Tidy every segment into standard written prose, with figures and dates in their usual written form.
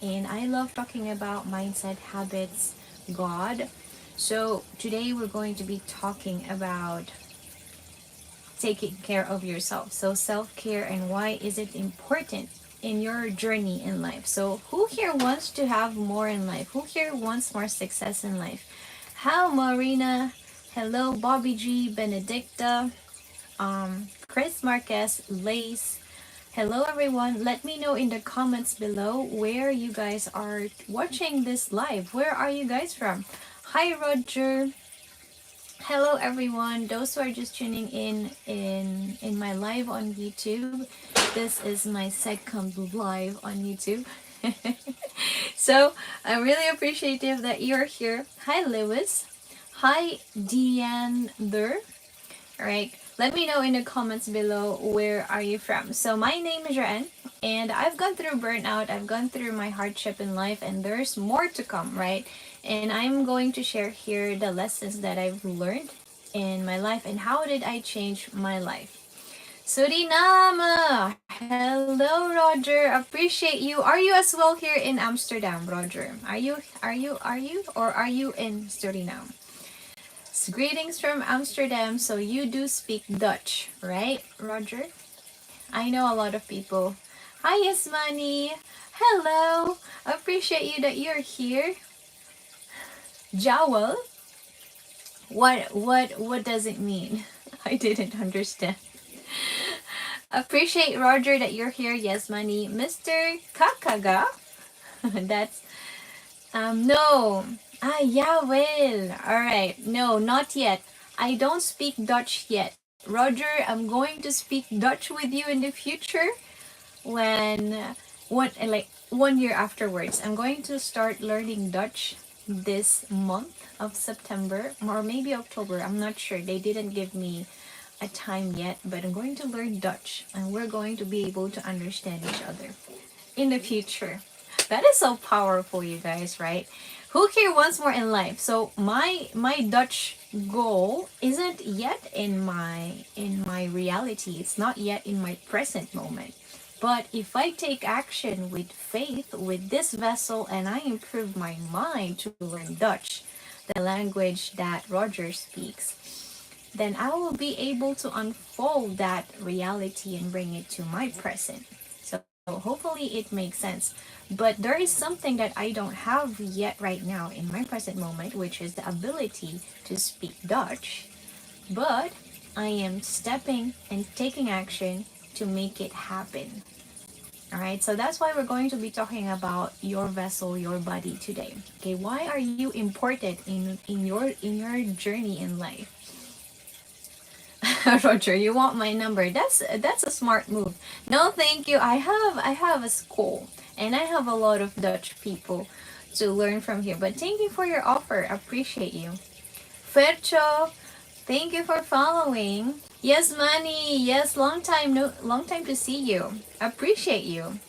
and I love talking about mindset, habits, God. So today we're going to be talking about taking care of yourself. So self-care and why is it important in your journey in life. So who here wants to have more in life? Who here wants more success in life? How Marina? Hello Bobby G, Benedicta, Chris Marquez, Lace. Hello everyone. Let me know in the comments below where you guys are watching this live. Where are you guys from? Hi Roger. Hello everyone. Those who are just tuning in my live on YouTube. This is my second live on YouTube. So I'm really appreciative that you're here. Hi Lewis. Hi Diane there. Alright, let me know in the comments below where are you from. So my name is Joanne, and I've gone through burnout, I've gone through my hardship in life, and there's more to come, right? And I'm going to share here the lessons that I've learned in my life and how did I change my life. Suriname! Hello Roger, appreciate you. Are you as well here in Amsterdam, Roger? Or are you in Suriname? Greetings from Amsterdam. So you do speak Dutch, right, Roger? I know a lot of people. Hi, Yasmani. Hello. Appreciate you that you're here. Jowl. What does it mean? I didn't understand. Appreciate Roger that you're here, Yasmani. Mr. Kakaga. That's no. Ah, yeah, well. Alright. No, not yet. I don't speak Dutch yet. Roger, I'm going to speak Dutch with you in the future when like 1 year afterwards. I'm going to start learning Dutch this month of September or maybe October. I'm not sure. They didn't give me a time yet, but I'm going to learn Dutch and we're going to be able to understand each other in the future. That is so powerful, you guys, right? Who here wants more in life? So my Dutch goal isn't yet in my reality. It's not yet in my present moment. But if I take action with faith with this vessel and I improve my mind to learn Dutch, the language that Roger speaks, then I will be able to unfold that reality and bring it to my present. So hopefully it makes sense. But there is something that I don't have yet right now in my present moment, which is the ability to speak Dutch. But I am stepping and taking action to make it happen. All right, so that's why we're going to be talking about your vessel, your body today. Okay, why are you important in your journey in life? Roger, you want my number? That's a smart move. No, thank you. I have a school and I have a lot of Dutch people to learn from here. But thank you for your offer. Appreciate you. Fercho, thank you for following. Yes, Manny. Yes, long time no, long time to see you. Appreciate you.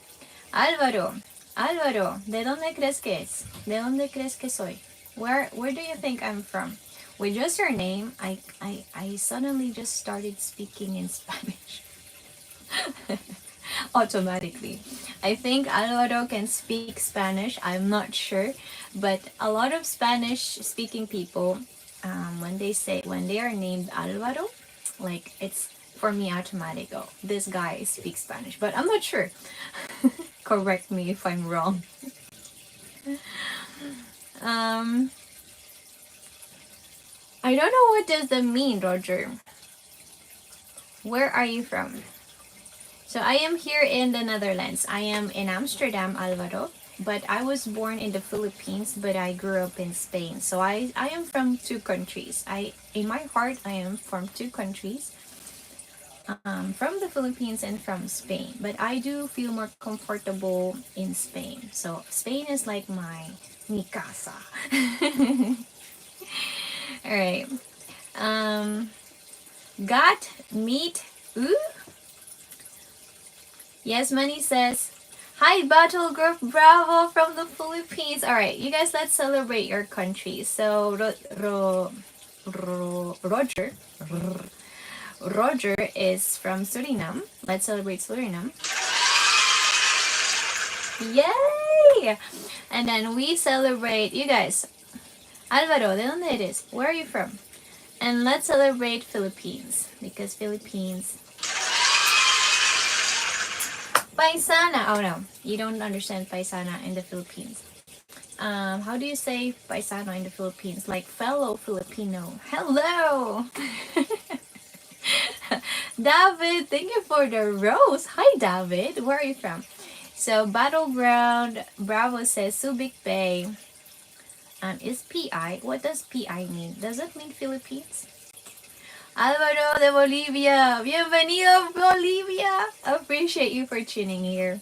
Álvaro, Álvaro, ¿de dónde crees que es? ¿De dónde crees que soy? Where do you think I'm from? With just your name, I suddenly just started speaking in Spanish. Automatically. I think Alvaro can speak Spanish. I'm not sure. But a lot of Spanish speaking people, when they are named Alvaro, like it's for me automatic. Oh, this guy speaks Spanish. But I'm not sure. Correct me if I'm wrong. I don't know what does that mean, Roger. Where are you from? So I am here in the Netherlands. I am in Amsterdam, Alvaro. But I was born in the Philippines, but I grew up in Spain. So I am from two countries. In my heart, I am from two countries. From the Philippines and from Spain. But I do feel more comfortable in Spain. So Spain is like mi casa. All right. Got meat. Ooh. Yes, Money says, hi, Battle Group Bravo from the Philippines. All right, you guys, let's celebrate your country. So, Roger is from Suriname. Let's celebrate Suriname. Yay! And then we celebrate, you guys. Alvaro, ¿de dónde eres? Where are you from? And let's celebrate Philippines because Philippines. Paisana. Oh no, you don't understand paisana in the Philippines. How do you say paisano in the Philippines? Like fellow Filipino. Hello! David, thank you for the rose. Hi, David. Where are you from? So, Battleground Bravo says Subic Bay is PI. What does PI mean? Does it mean Philippines? Alvaro de Bolivia. Bienvenido, Bolivia. Appreciate you for tuning here.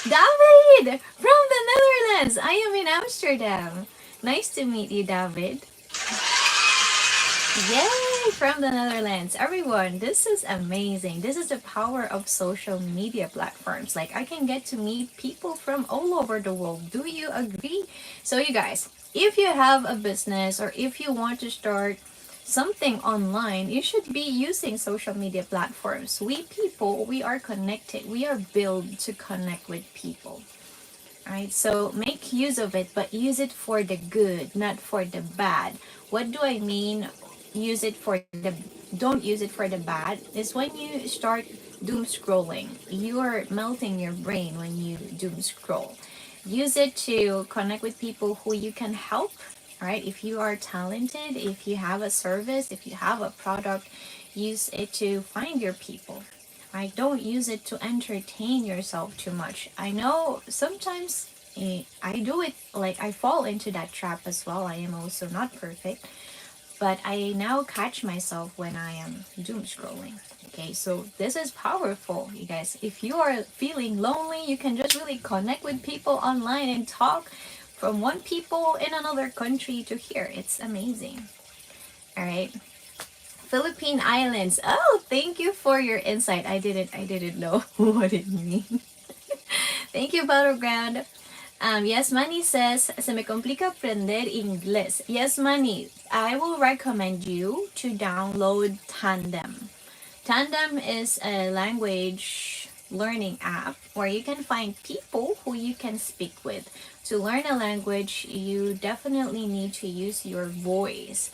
David from the Netherlands. I am in Amsterdam. Nice to meet you, David. Yay! From the Netherlands. Everyone, this is amazing. This is the power of social media platforms. Like, I can get to meet people from all over the world. Do you agree? So, you guys, if you have a business or if you want to start something online, you should be using social media platforms. We people, we are connected. We are built to connect with people. Right? So make use of it, but use it for the good, not for the bad. What do I mean? Use it for the don't use it for the bad is when you start doom scrolling. You are melting your brain when you doom scroll. Use it to connect with people who you can help, right? If you are talented, if you have a service, if you have a product, use it to find your people. Right? Don't use it to entertain yourself too much. I know sometimes I do it, like I fall into that trap as well. I am also not perfect, but I now catch myself when I am doom scrolling. Okay, so this is powerful, you guys. If you are feeling lonely, you can just really connect with people online and talk from one people in another country to here. It's amazing. All right. Philippine Islands. Oh, thank you for your insight. I didn't know what it means. Thank you, Battleground. Yes, Manny says, se me complica aprender inglés. Yes, Manny, I will recommend you to download Tandem. Tandem is a language learning app where you can find people who you can speak with. To learn a language, you definitely need to use your voice.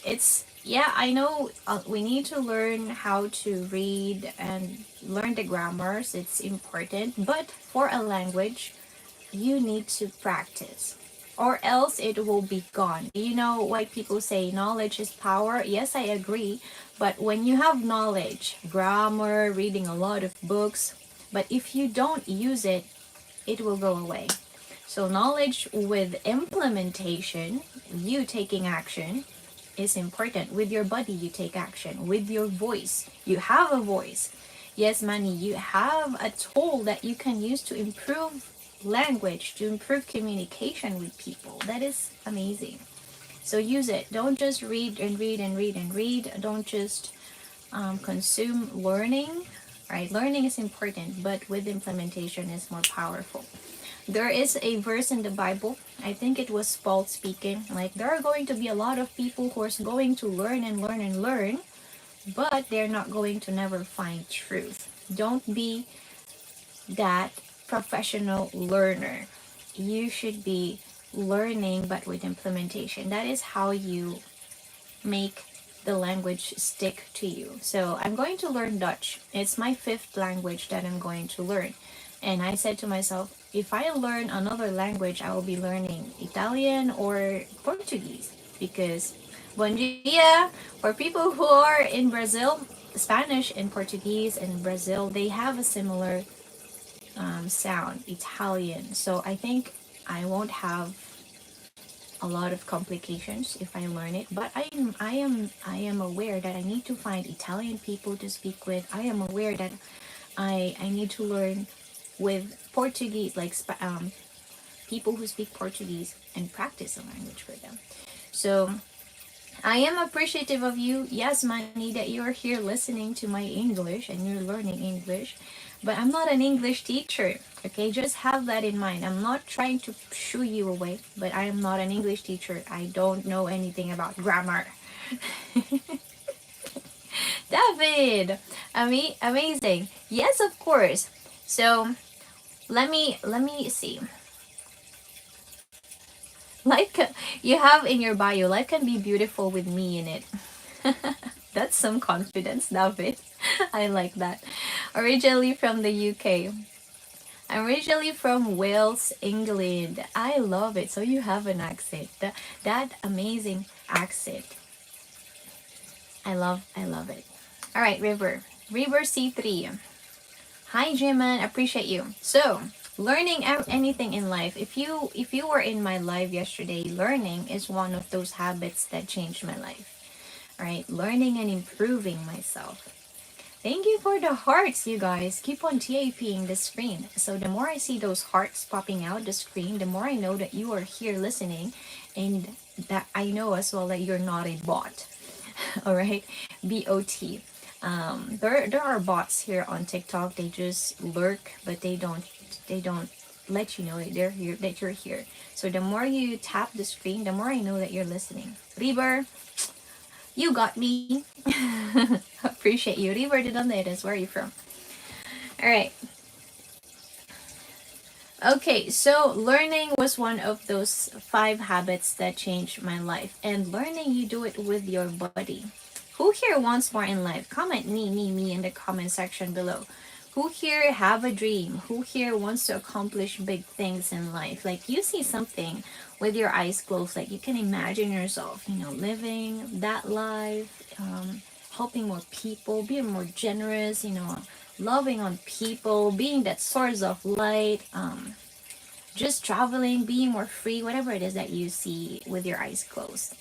It's yeah, I know we need to learn how to read and learn the grammars. It's important, but for a language, you need to practice or else it will be gone. You know, white people say knowledge is power. Yes, I agree. But when you have knowledge, grammar, reading a lot of books, but if you don't use it, it will go away. So, knowledge with implementation, you taking action, is important. With your body, you take action. With your voice, you have a voice. Yes, Manny, you have a tool that you can use to improve language, to improve communication with people. That is amazing. So use it. Don't just read and read and read and read. Don't just consume learning. Right? Learning is important, but with implementation is more powerful. There is a verse in the Bible. I think it was Paul speaking. Like, there are going to be a lot of people who are going to learn and learn and learn, but they're not going to never find truth. Don't be that professional learner. You should be learning, but with implementation. That is how you make the language stick to you. So I'm going to learn Dutch. It's my fifth language that I'm going to learn. And I said to myself, if I learn another language, I will be learning Italian or Portuguese. Because bon dia, for people who are in Brazil, Spanish and Portuguese in Brazil, they have a similar sound, Italian. So I think I won't have a lot of complications if I learn it. But I am aware that I need to find Italian people to speak with. I am aware that I need to learn with Portuguese, like people who speak Portuguese, and practice the language for them. So I am appreciative of you, yes, Manny, that you're here listening to my English and you're learning English. But I'm not an English teacher, okay? Just have that in mind. I'm not trying to shoo you away, but I am not an English teacher. I don't know anything about grammar. David, amazing. Yes, of course. So let me see. Life can, you have in your bio, life can be beautiful with me in it. That's some confidence, David. I like that. Originally from the UK. I'm originally from Wales, England. I love it. So you have an accent. That amazing accent. I love it. All right, River. River C3. Hi, Jiman. Appreciate you. So, learning anything in life. If you were in my live yesterday, learning is one of those habits that changed my life. All right, learning and improving myself. Thank you for the hearts, you guys. Keep on TAPing the screen. So the more I see those hearts popping out the screen, the more I know that you are here listening, and that I know as well that you're not a bot. All right, BOT. There are bots here on TikTok. They just lurk, but they don't let you know that they're here, that you're here. So the more you tap the screen, the more I know that you're listening. River, you got me. Appreciate you. River de donde eres? Where are you from? All right. Okay, so learning was one of those 5 habits that changed my life. And learning, you do it with your body. Who here wants more in life? Comment me in the comment section below. Who here have a dream? Who here wants to accomplish big things in life? Like you see something with your eyes closed, like you can imagine yourself, living that life, helping more people, being more generous, loving on people, being that source of light, just traveling, being more free, whatever it is that you see with your eyes closed.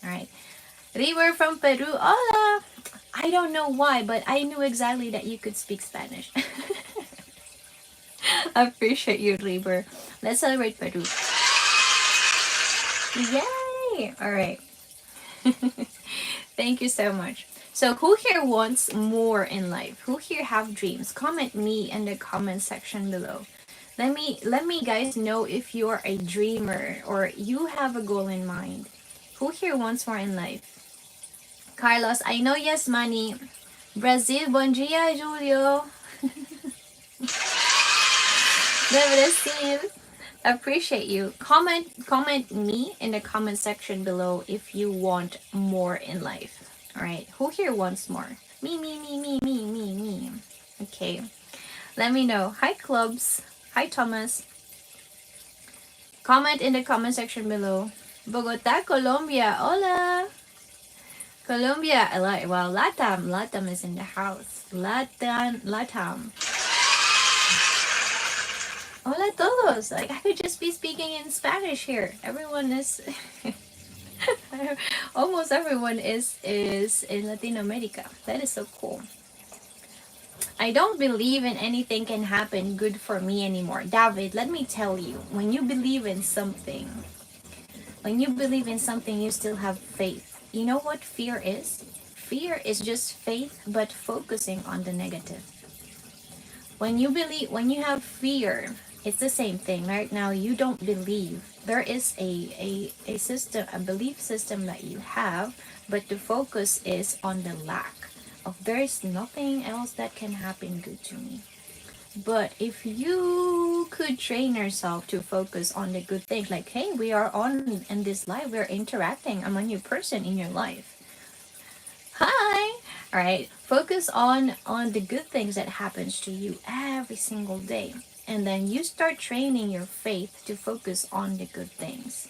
All right. River from Peru. Hola! I don't know why, but I knew exactly that you could speak Spanish. I appreciate you, River. Let's celebrate Peru. Yay! All right. Thank you so much. So who here wants more in life? Who here have dreams? Comment me in the comment section below. Let me guys know if you're a dreamer or you have a goal in mind. Who here wants more in life? Carlos, I know yes money. Brazil, bom dia, Julio. De Brazil. Appreciate you. Comment me in the comment section below if you want more in life. All right. Who here wants more? Me. Okay. Let me know. Hi, Clubs. Hi, Thomas. Comment in the comment section below. Bogota, Colombia. Hola. Colombia. Well, Latam is in the house. Latam. Hola todos. Like I could just be speaking in Spanish here. Everyone is almost everyone is in Latin America. That is so cool. I don't believe in anything can happen good for me anymore. David, let me tell you, when you believe in something, you still have faith. You know what fear is? Fear is just faith but focusing on the negative. When you have fear, it's the same thing. Right now you don't believe. There is a system, a belief system that you have, but the focus is on the lack of there is nothing else that can happen good to me. But if you could train yourself to focus on the good things, like hey, we are on in this life, we're interacting, I'm a new person in your life. Hi. All right, focus on the good things that happens to you every single day, and then you start training your faith to focus on the good things.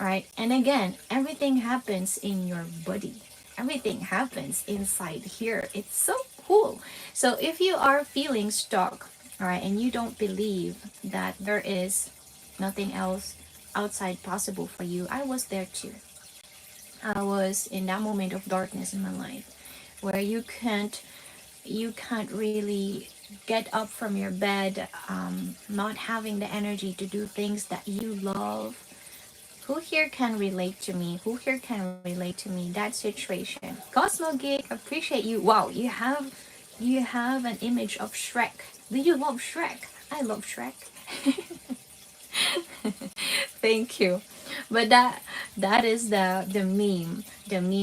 All right, and again, everything happens in your body, everything happens inside here. It's so cool. So if you are feeling stuck, all right, and you don't believe that there is nothing else outside possible for you, I was there too. I was in that moment of darkness in my life where you can't really get up from your bed, not having the energy to do things that you love. Who here can relate to me? Who here can relate to me? That situation. Cosmo Geek, appreciate you. Wow, you have an image of Shrek. Do you love Shrek? I love Shrek. Thank you. But that is the meme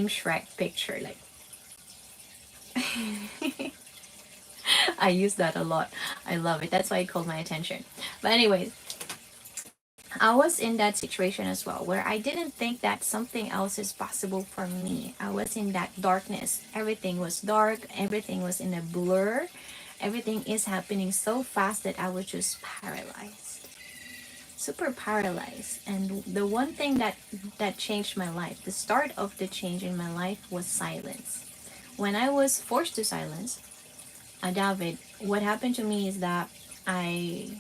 Shrek picture. Like I use that a lot. I love it. That's why it called my attention. But anyways, I was in that situation as well where I didn't think that something else is possible for me. I was in that darkness. Everything was dark, everything was in a blur. Everything is happening so fast that I was just paralyzed. Super paralyzed. And the one thing that changed my life, the start of the change in my life was silence. When I was forced to silence, David, what happened to me is that I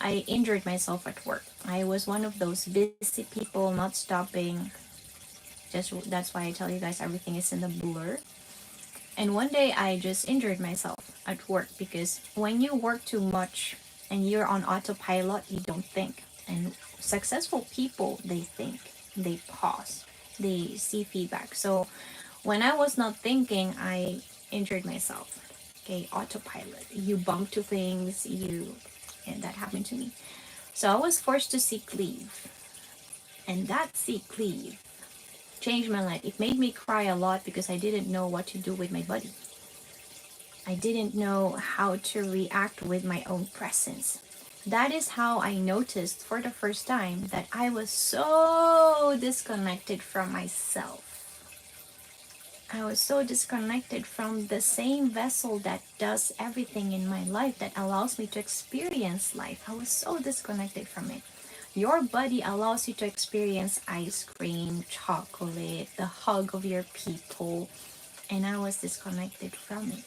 I injured myself at work. I was one of those busy people not stopping. Just that's why I tell you guys everything is in the blur. And one day I just injured myself at work because when you work too much and you're on autopilot, you don't think. And successful people, they think, they pause, they see feedback. So when I was not thinking, I injured myself. Okay, autopilot. You bump to things, and that happened to me. So I was forced to seek leave. And that sick leave changed my life. It made me cry a lot because I didn't know what to do with my body. I didn't know how to react with my own presence. That is how I noticed for the first time that I was so disconnected from myself. I was so disconnected from the same vessel that does everything in my life, that allows me to experience life. I was so disconnected from it. Your body allows you to experience ice cream, chocolate, the hug of your people, and I was disconnected from it.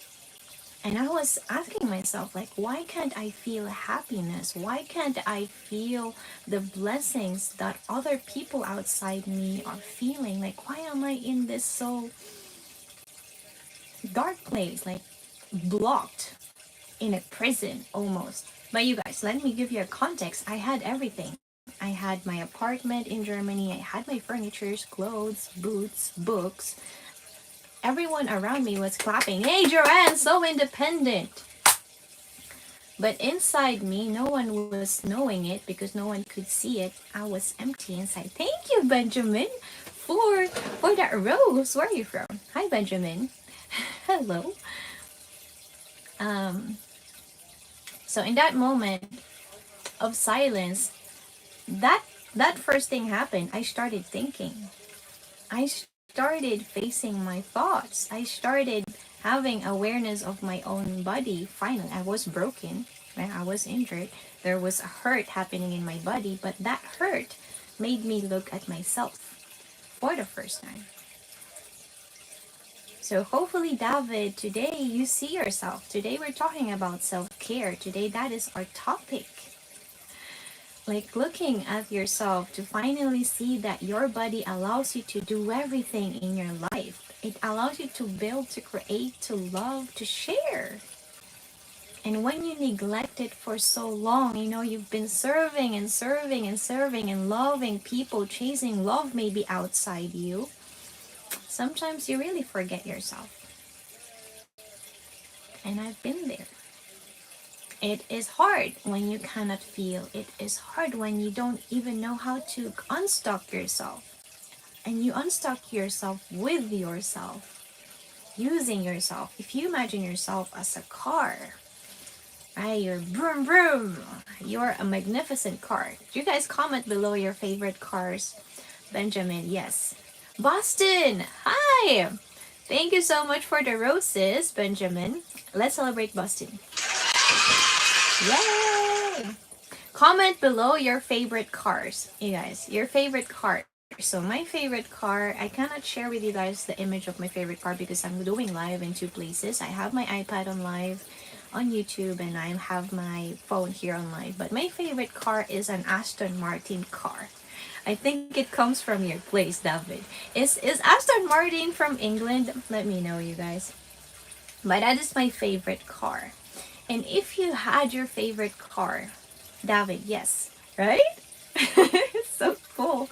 And I was asking myself, like, why can't I feel happiness? Why can't I feel the blessings that other people outside me are feeling? Like, why am I in this so dark place, like blocked in a prison almost? But you guys, let me give you a context. I had everything. I had my apartment in Germany. I had my furnitures, clothes, boots, books. Everyone around me was clapping. Hey, Joanne, so independent. But inside me, no one was knowing it because no one could see it. I was empty inside. Thank you, Benjamin, for that rose. Where are you from? Hi, Benjamin. Hello. Um, so in that moment of silence, that that first thing happened. I started thinking. I started facing my thoughts. I started having awareness of my own body. Finally, I was broken, right? I was injured. There was a hurt happening in my body, but that hurt made me look at myself for the first time. So hopefully, David, today you see yourself. Today we're talking about self-care. Today that is our topic. Like looking at yourself to finally see that your body allows you to do everything in your life. It allows you to build, to create, to love, to share. And when you neglect it for so long, you've been serving and serving and serving and loving people, chasing love maybe outside you. Sometimes you really forget yourself. And I've been there. It is hard when you cannot feel. It is hard when you don't even know how to unstuck yourself. And you unstuck yourself with yourself, using yourself. If you imagine yourself as a car, right? You're vroom vroom. You're a magnificent car. You guys comment below your favorite cars. Benjamin, yes. Boston, hi. Thank you so much for the roses, Benjamin. Let's celebrate Boston. Yay! Comment below your favorite cars, you guys. Your favorite car. So my favorite car, I cannot share with you guys the image of my favorite car because I'm doing live in two places. I have my iPad on live on YouTube and I have my phone here on live. But my favorite car is an Aston Martin car. I think it comes from your place, David. Is Aston Martin from England? Let me know, you guys. But that is my favorite car. And if you had your favorite car, David, yes, right? It's so cool.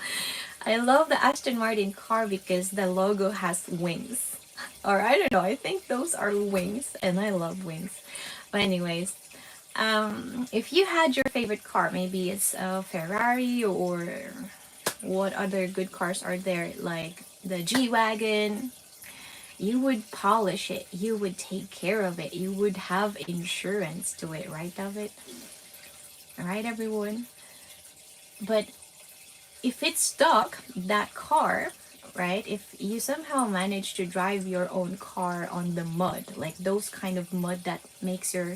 I love the Aston Martin car because the logo has wings. Or I don't know, I think those are wings and I love wings. But anyways, if you had your favorite car, maybe it's a Ferrari or what other good cars are there, like the G-Wagon. You would polish it, you would take care of it, you would have insurance to it, right, David? Right, everyone? But if it's stuck, that car, right? If you somehow manage to drive your own car on the mud, like those kind of mud that makes your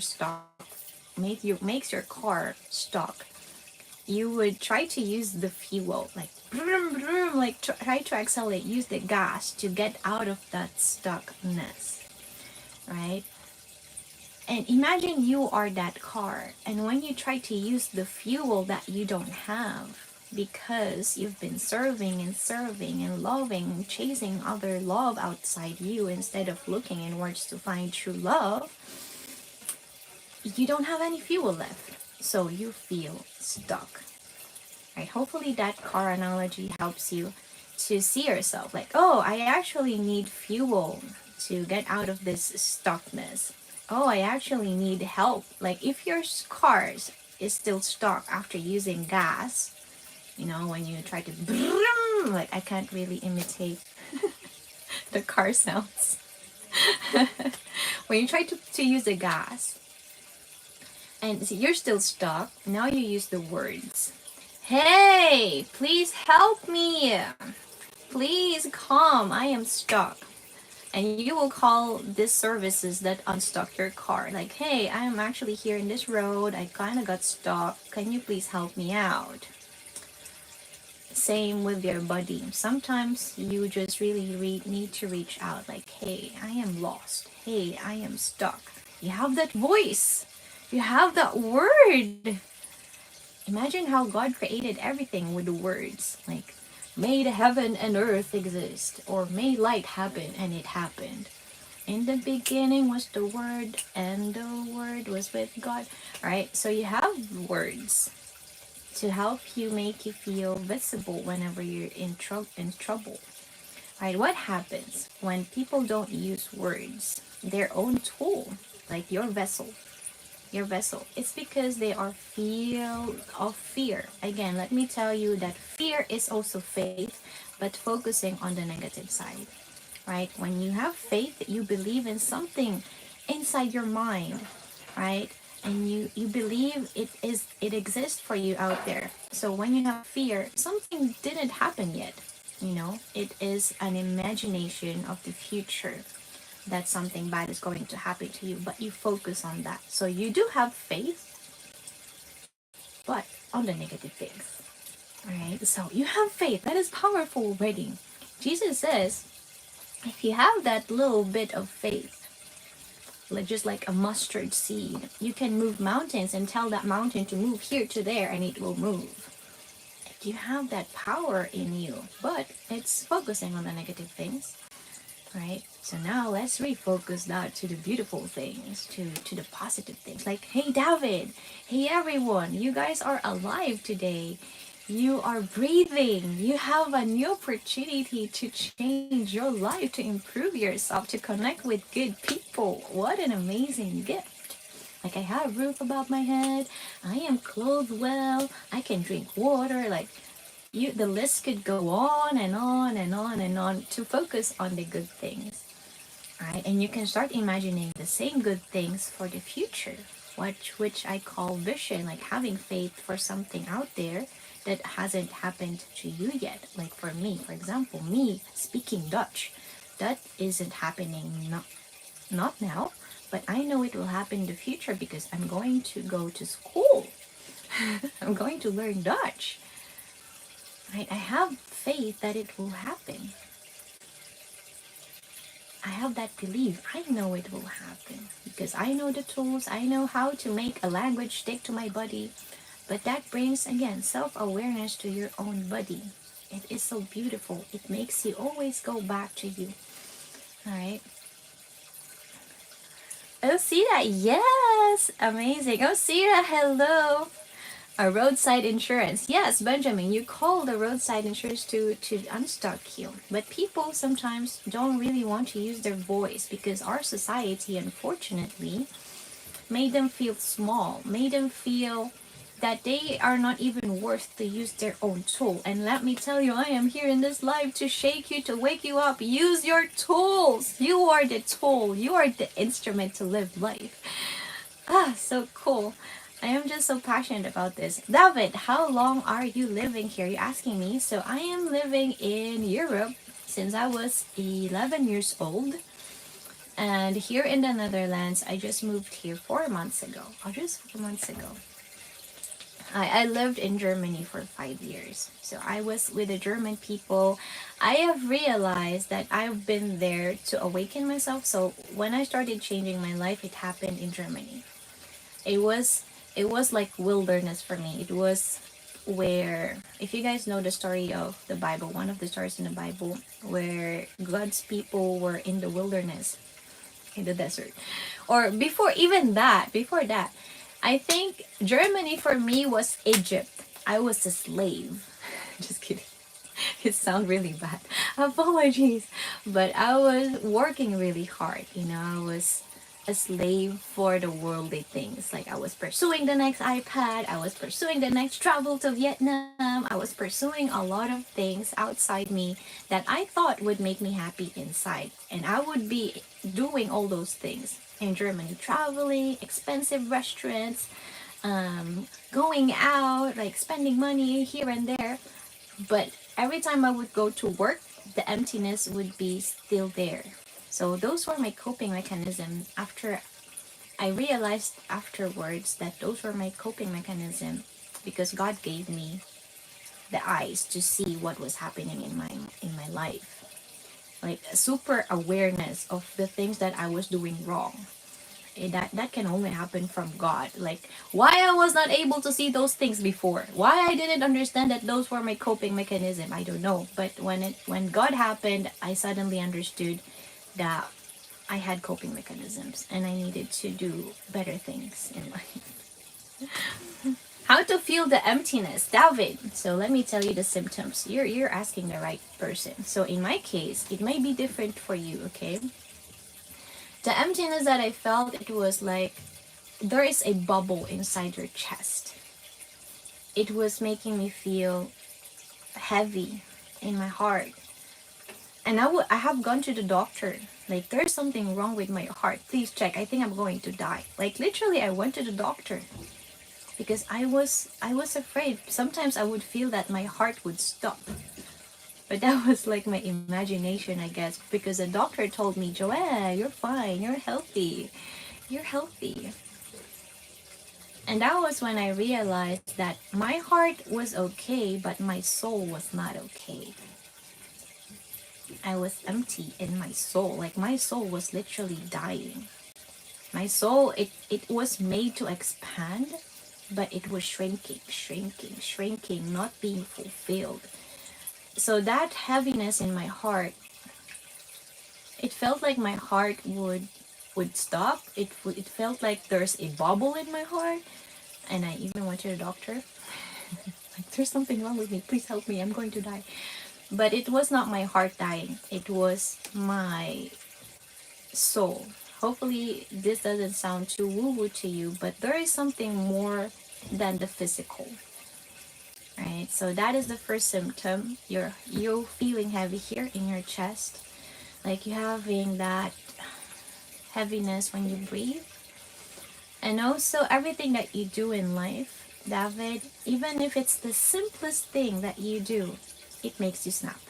makes your car stuck, you would try to use the fuel, like vroom, vroom, like try to accelerate, use the gas to get out of that stuckness, right? And imagine you are that car, and when you try to use the fuel that you don't have because you've been serving and loving, chasing other love outside you instead of looking inwards to find true love, you don't have any fuel left. So you feel stuck. Right? Hopefully that car analogy helps you to see yourself like, oh, I actually need fuel to get out of this stuckness. Oh, I actually need help. Like if your car is still stuck after using gas, you know, when you try to like I can't really imitate the car sounds. When you try to use the gas and you're still stuck, now you use the words. Hey, please help me. Please come, I am stuck. And you will call these services that unstuck your car. Like, hey, I am actually here in this road. I kind of got stuck. Can you please help me out? Same with your body. Sometimes you just really need to reach out. Like, hey, I am lost. Hey, I am stuck. You have that voice. You have that word. Imagine how God created everything with the words. Like, may the heaven and earth exist, or may light happen, and it happened. In the beginning was the Word, and the Word was with God. Right? So you have words to help you, make you feel visible whenever you're in trouble. Right? What happens when people don't use words, their own tool, like your vessel? It's because they are filled of fear. Again, let me tell you that fear is also faith, but focusing on the negative side, right? When you have faith, you believe in something inside your mind, right? And you believe it exists for you out there. So when you have fear, something didn't happen yet, you know? It is an imagination of the future that something bad is going to happen to you, but you focus on that. So you do have faith, but on the negative things. Alright, so you have faith. That is powerful already. Jesus says, if you have that little bit of faith, like just like a mustard seed, you can move mountains and tell that mountain to move here to there and it will move. You have that power in you, but it's focusing on the negative things. Right? So now let's refocus that to the beautiful things, to the positive things. Like, hey, David, hey, everyone, you guys are alive today. You are breathing. You have a new opportunity to change your life, to improve yourself, to connect with good people. What an amazing gift. Like, I have a roof above my head. I am clothed well. I can drink water. Like, the list could go on and on and on and on to focus on the good things, right? And you can start imagining the same good things for the future, which I call vision, like having faith for something out there that hasn't happened to you yet. Like for me, for example, me speaking Dutch, that isn't happening, not now, but I know it will happen in the future because I'm going to go to school. I'm going to learn Dutch. Right? I have faith that it will happen. I have that belief. I know it will happen because I know the tools. I know how to make a language stick to my body. But that brings, again, self-awareness to your own body. It is so beautiful. It makes you always go back to you. All right. Oh, Sita, yes, amazing. Oh, Sita, hello. A roadside insurance. Yes, Benjamin, you call the roadside insurance to unstuck you. But people sometimes don't really want to use their voice because our society, unfortunately, made them feel small, made them feel that they are not even worth to use their own tool. And let me tell you, I am here in this life to shake you, to wake you up. Use your tools. You are the tool. You are the instrument to live life. Ah, so cool. I am just so passionate about this. David, how long are you living here? You're asking me. So I am living in Europe since I was 11 years old. And here in the Netherlands, I just moved here 4 months ago. Oh, just 4 months ago. I lived in Germany for 5 years. So I was with the German people. I have realized that I've been there to awaken myself. So when I started changing my life, it happened in Germany. It was it was like wilderness for me. It was where, if you guys know the story of the Bible, one of the stories in the Bible where God's people were in the wilderness, in the desert. Or before that, I think Germany for me was Egypt. I was a slave. Just kidding. It sounds really bad. Apologies. But I was working really hard. I was a slave for the worldly things. Like I was pursuing the next iPad, I was pursuing the next travel to Vietnam, I was pursuing a lot of things outside me that I thought would make me happy inside. And I would be doing all those things in Germany, traveling, expensive restaurants, going out, like spending money here and there. But every time I would go to work, the emptiness would be still there. So those were my coping mechanisms. After I realized afterwards that those were my coping mechanism because God gave me the eyes to see what was happening in my life. Like a super awareness of the things that I was doing wrong. That can only happen from God. Like why I was not able to see those things before, why I didn't understand that those were my coping mechanism, I don't know. But when God happened, I suddenly understood that I had coping mechanisms and I needed to do better things in life. How to feel the emptiness, David. So let me tell you the symptoms. You're asking the right person. So in my case, it may be different for you, okay? The emptiness that I felt, it was like there is a bubble inside your chest. It was making me feel heavy in my heart. And I have gone to the doctor. Like, there's something wrong with my heart. Please check. I think I'm going to die. Like, literally, I went to the doctor because I was afraid. Sometimes I would feel that my heart would stop. But that was like my imagination, I guess, because the doctor told me, Joanne, you're fine. You're healthy. You're healthy. And that was when I realized that my heart was okay, but my soul was not okay. I was empty in my soul. Like my soul was literally dying. My soul, it was made to expand, but it was shrinking, not being fulfilled. So that heaviness in my heart, it felt like my heart would stop. It felt like there's a bubble in my heart. And I even went to the doctor. Like, there's something wrong with me. Please help me. I'm going to die. But it was not my heart dying. It was my soul. Hopefully, this doesn't sound too woo-woo to you, but there is something more than the physical. Right? So that is the first symptom. You're feeling heavy here in your chest. Like you're having that heaviness when you breathe. And also everything that you do in life, David, even if it's the simplest thing that you do, it makes you snap.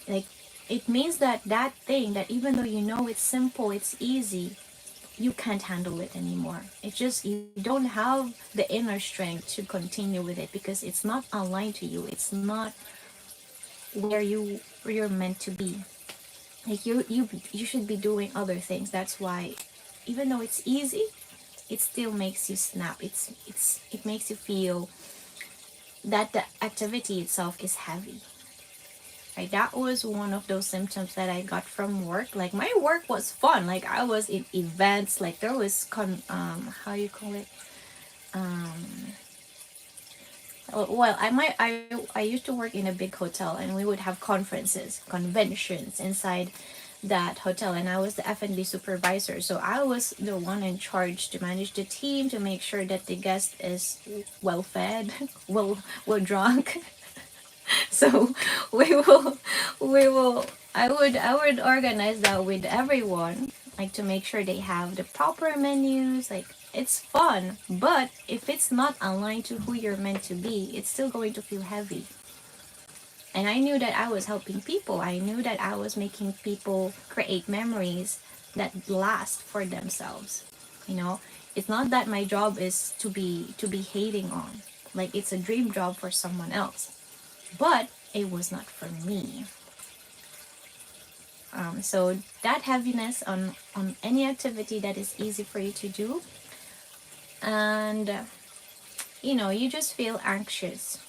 Like, it means that that thing that even though you know it's simple, it's easy, you can't handle it anymore. It's just you don't have the inner strength to continue with it because it's not aligned to you. It's not where you're meant to be. Like you should be doing other things. That's why even though it's easy, it still makes you snap. It makes you feel that the activity itself is heavy. Right? That was one of those symptoms that I got from work. Like my work was fun. Like I was in events. Like there was how you call it? Well, I used to work in a big hotel, and we would have conferences, conventions inside that hotel, and I was the F&B supervisor. So I was the one in charge to manage the team, to make sure that the guest is well fed, well drunk. So we will I would organize that with everyone, like to make sure they have the proper menus. Like, it's fun, but if it's not aligned to who you're meant to be, it's still going to feel heavy. And I knew that I was helping people. I knew that I was making people create memories that last for themselves. You know, it's not that my job is to be hating on. Like, it's a dream job for someone else. But it was not for me. So that heaviness on any activity that is easy for you to do, and you just feel anxious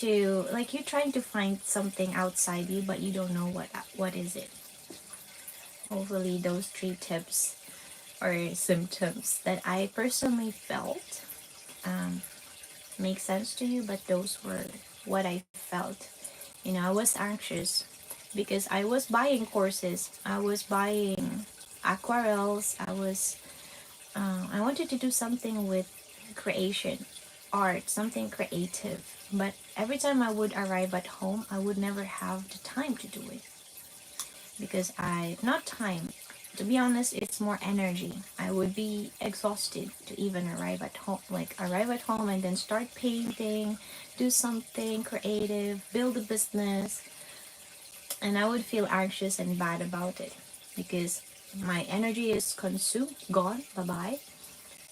to, like, you're trying to find something outside you, but you don't know what is it. Hopefully those 3 tips or symptoms that I personally felt make sense to you, but those were what I felt. I was anxious because I was buying courses, I was buying aquarels, I wanted to do something with creation, art, something creative. But every time I would arrive at home, I would never have the time to do it. Because not time, to be honest, it's more energy. I would be exhausted to even arrive at home. Like, arrive at home and then start painting, do something creative, build a business. And I would feel anxious and bad about it. Because my energy is consumed, gone, bye-bye.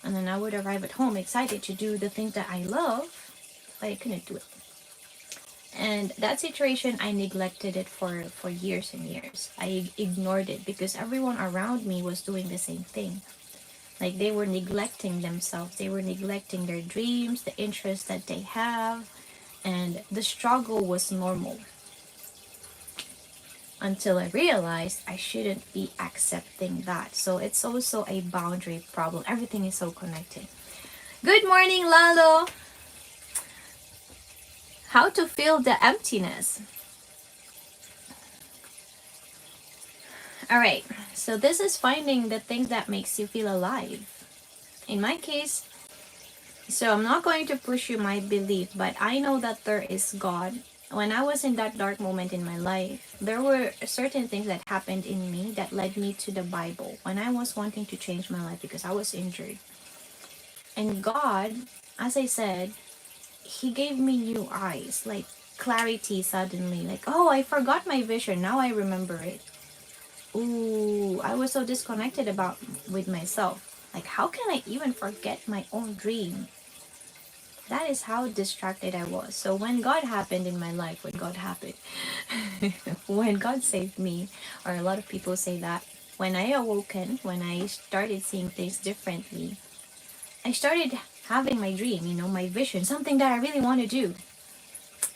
And then I would arrive at home excited to do the things that I love, but I couldn't do it. And that situation, I neglected it for years and years. I ignored it because everyone around me was doing the same thing. Like, they were neglecting themselves. They were neglecting their dreams, the interests that they have. And the struggle was normal. Until I realized I shouldn't be accepting that. So it's also a boundary problem. Everything is so connected. Good morning, Lalo. How to feel the emptiness. All right. So this is finding the thing that makes you feel alive. In my case, so I'm not going to push you my belief, but I know that there is God. When I was in that dark moment in my life, there were certain things that happened in me that led me to the Bible when I was wanting to change my life because I was injured. And God, as I said, He gave me new eyes, like clarity suddenly. Like, oh, I forgot my vision. Now I remember it. Ooh, I was so disconnected with myself. Like, how can I even forget my own dream? That is how distracted I was. So when God happened in my life, when God happened, when God saved me, or a lot of people say that, when I awoken, when I started seeing things differently, I started having my dream, my vision, something that I really want to do.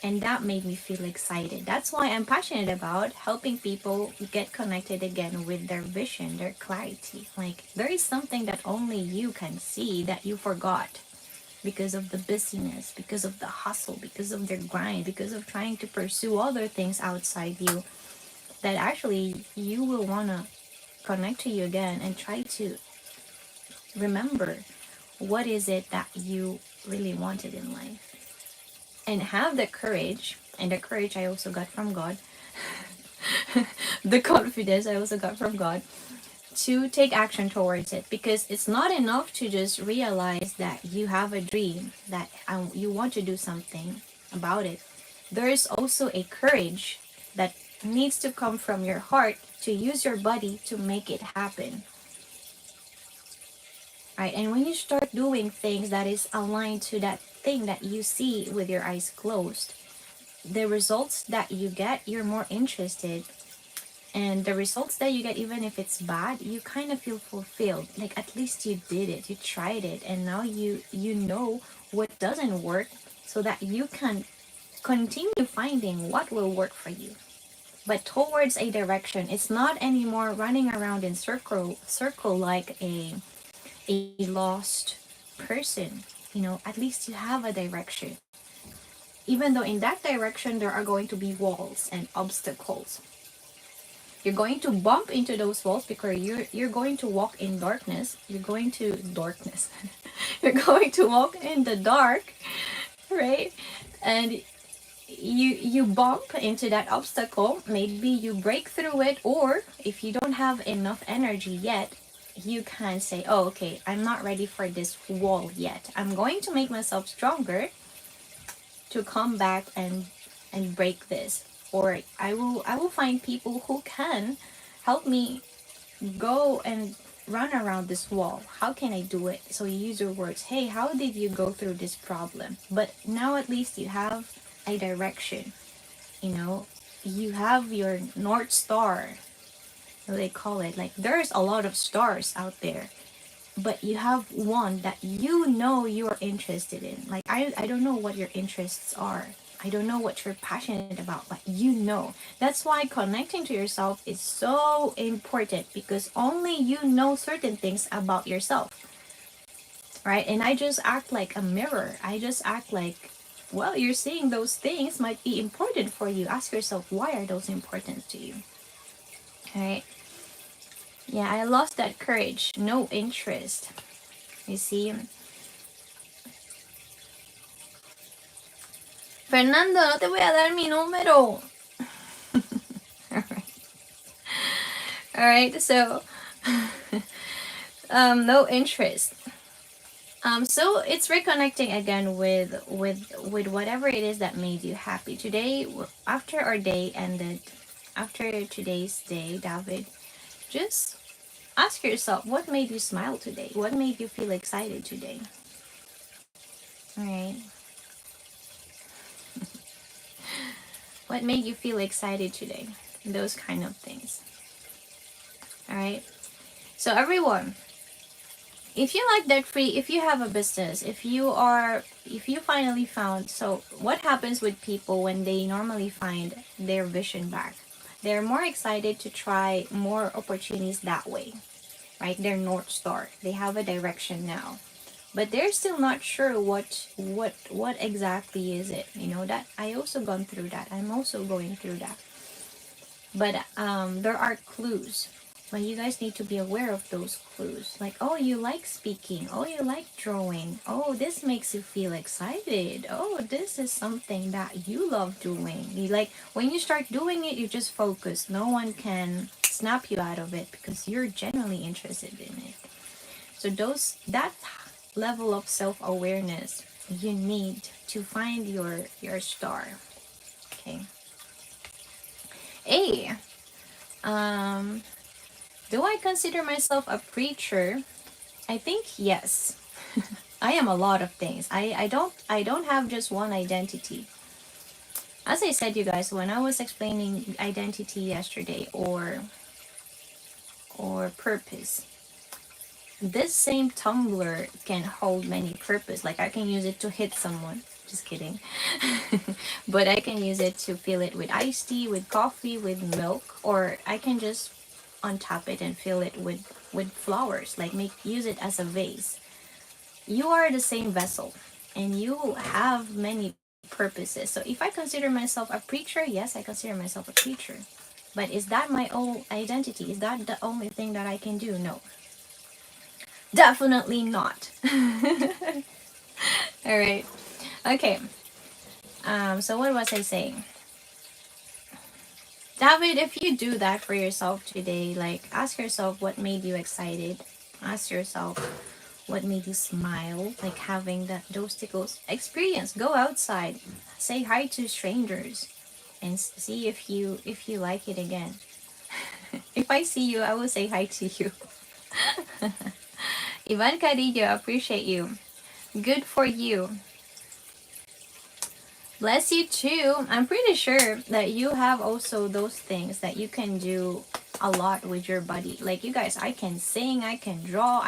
And that made me feel excited. That's why I'm passionate about helping people get connected again with their vision, their clarity. Like, there is something that only you can see that you forgot because of the busyness, because of the hustle, because of their grind, because of trying to pursue other things outside you, that actually you will want to connect to you again and try to remember what is it that you really wanted in life. And have the courage, and the courage I also got from God, the confidence I also got from God, to take action towards it. Because it's not enough to just realize that you have a dream, that you want to do something about it. There is also a courage that needs to come from your heart to use your body to make it happen. Right? And when you start doing things that is aligned to that thing that you see with your eyes closed, the results that you get, you're more interested. And the results that you get, even if it's bad, you kind of feel fulfilled. Like, at least you did it, you tried it, and now you know what doesn't work, so that you can continue finding what will work for you, but towards a direction. It's not anymore running around in circle like a lost person. At least you have a direction, even though in that direction there are going to be walls and obstacles. You're going to bump into those walls because you're going to walk in darkness. You're going to darkness. You're going to walk in the dark, right? And you bump into that obstacle. Maybe you break through it, or if you don't have enough energy yet, you can say, oh, okay, I'm not ready for this wall yet. I'm going to make myself stronger to come back and break this, or I will find people who can help me go and run around this wall. How can I do it? So you use your words. Hey, how did you go through this problem? But now at least you have a direction. You know, you have your North Star. What do they call it? Like, there's a lot of stars out there, but you have one that you know you're interested in. Like, I don't know what your interests are. I don't know what you're passionate about, but you know. That's why connecting to yourself is so important, because only you know certain things about yourself, right? And I just act like a mirror. I just act like, well, you're seeing those things might be important for you. Ask yourself, why are those important to you? Right? Yeah, I lost that courage. No interest. You see? Fernando, no te voy a dar mi número. Alright. Alright, so no interest. So it's reconnecting again with whatever it is that made you happy. Today, after our day ended, after today's day, David, just ask yourself, what made you smile today? What made you feel excited today? Alright. What made you feel excited today? Those kind of things. Alright. So everyone, if you like debt free, if you have a business, if you finally found, so what happens with people when they normally find their vision back? They're more excited to try more opportunities that way, right? Their North Star. They have a direction now, but they're still not sure what exactly is it. You know, that I also gone through that. I'm also going through that. But there are clues. But you guys need to be aware of those clues. Like, oh, you like speaking. Oh, you like drawing. Oh, this makes you feel excited. Oh, this is something that you love doing. You like, when you start doing it, you just focus. No one can snap you out of it because you're genuinely interested in it. So that level of self-awareness you need to find your star. Okay. A. Do I consider myself a preacher? I think yes. I am a lot of things. I don't have just one identity. As I said, you guys, when I was explaining identity yesterday, or purpose, this same tumbler can hold many purpose. Like, I can use it to hit someone. Just kidding. But I can use it to fill it with iced tea, with coffee, with milk, or I can just untap it and fill it with flowers. Like, use it as a vase. You are the same vessel, and you have many purposes. So if I consider myself a preacher, yes, I consider myself a preacher. But is that my own identity? Is that the only thing that I can do? No. Definitely not. All right. Okay. So what was I saying? David, if you do that for yourself today, like, ask yourself what made you excited. Ask yourself what made you smile, like having those tickles. Experience. Go outside. Say hi to strangers and see if you like it again. If I see you, I will say hi to you. Ivan Cadillo, appreciate you. Good for you. Bless you too. I'm pretty sure that you have also those things that you can do a lot with your body. Like, you guys, I can sing, I can draw,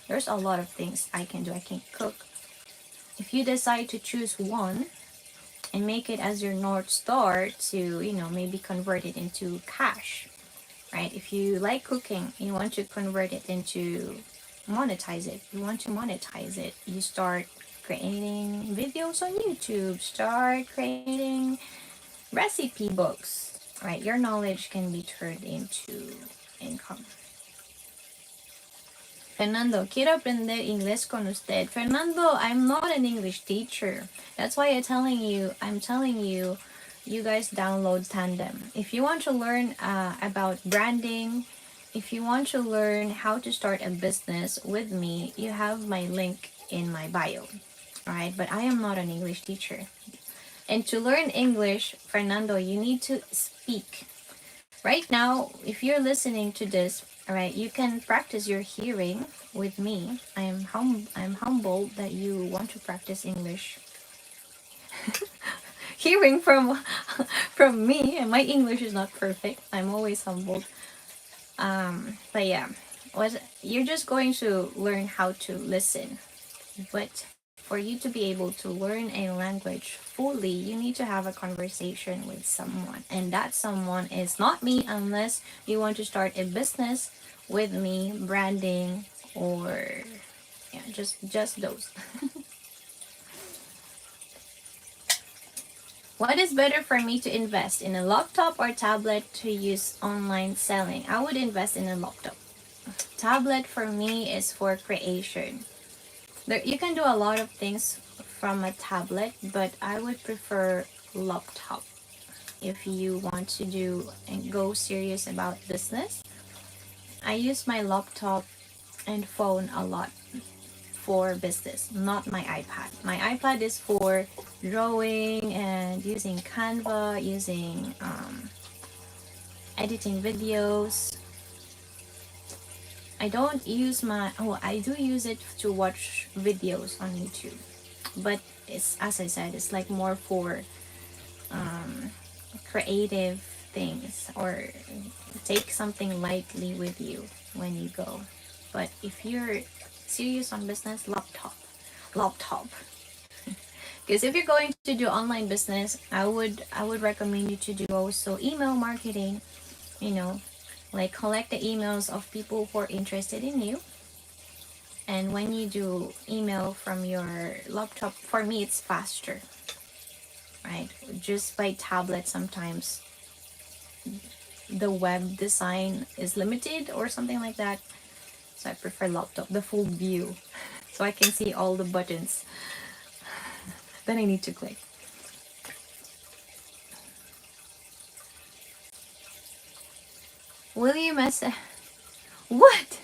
there's a lot of things I can do. I can cook. If you decide to choose one and make it as your North Star to, maybe convert it into cash, right? If you like cooking, you want to convert it into monetize it. You want to monetize it. You start creating videos on YouTube. Start creating recipe books. right? Your knowledge can be turned into income. Fernando, quiero aprender inglés con usted. Fernando, I'm not an English teacher. That's why I'm telling you, you guys download Tandem. If you want to learn about branding, if you want to learn how to start a business with me, you have my link in my bio, right? But I am not an English teacher. And to learn English, Fernando, you need to speak. Right now, if you're listening to this, all right, you can practice your hearing with me. I'm humbled that you want to practice English hearing from from me, and my English is not perfect. I'm always humbled. But yeah, you're just going to learn how to listen. But for you to be able to learn a language fully, you need to have a conversation with someone. And that someone is not me unless you want to start a business with me, branding, or yeah, just those. What is better for me to invest in a laptop or tablet to use online selling? I would invest in a laptop. Tablet for me is for creation. There, you can do a lot of things from a tablet, but I would prefer laptop if you want to do and go serious about business. I use my laptop and phone a lot for business, not my iPad. My iPad is for drawing and using Canva, using editing videos. I don't use my, oh, I do use it to watch videos on YouTube, but it's, as I said, it's like more for creative things, or take something lightly with you when you go. But if you're serious on business, laptop. Because if you're going to do online business, I would recommend you to do also email marketing, you know, like collect the emails of people who are interested in you. And when you do email from your laptop, for me it's faster, right? Just by tablet, sometimes the web design is limited or something like that. So I prefer laptop, the full view, so I can see all the buttons that I need to click. Will you message? What?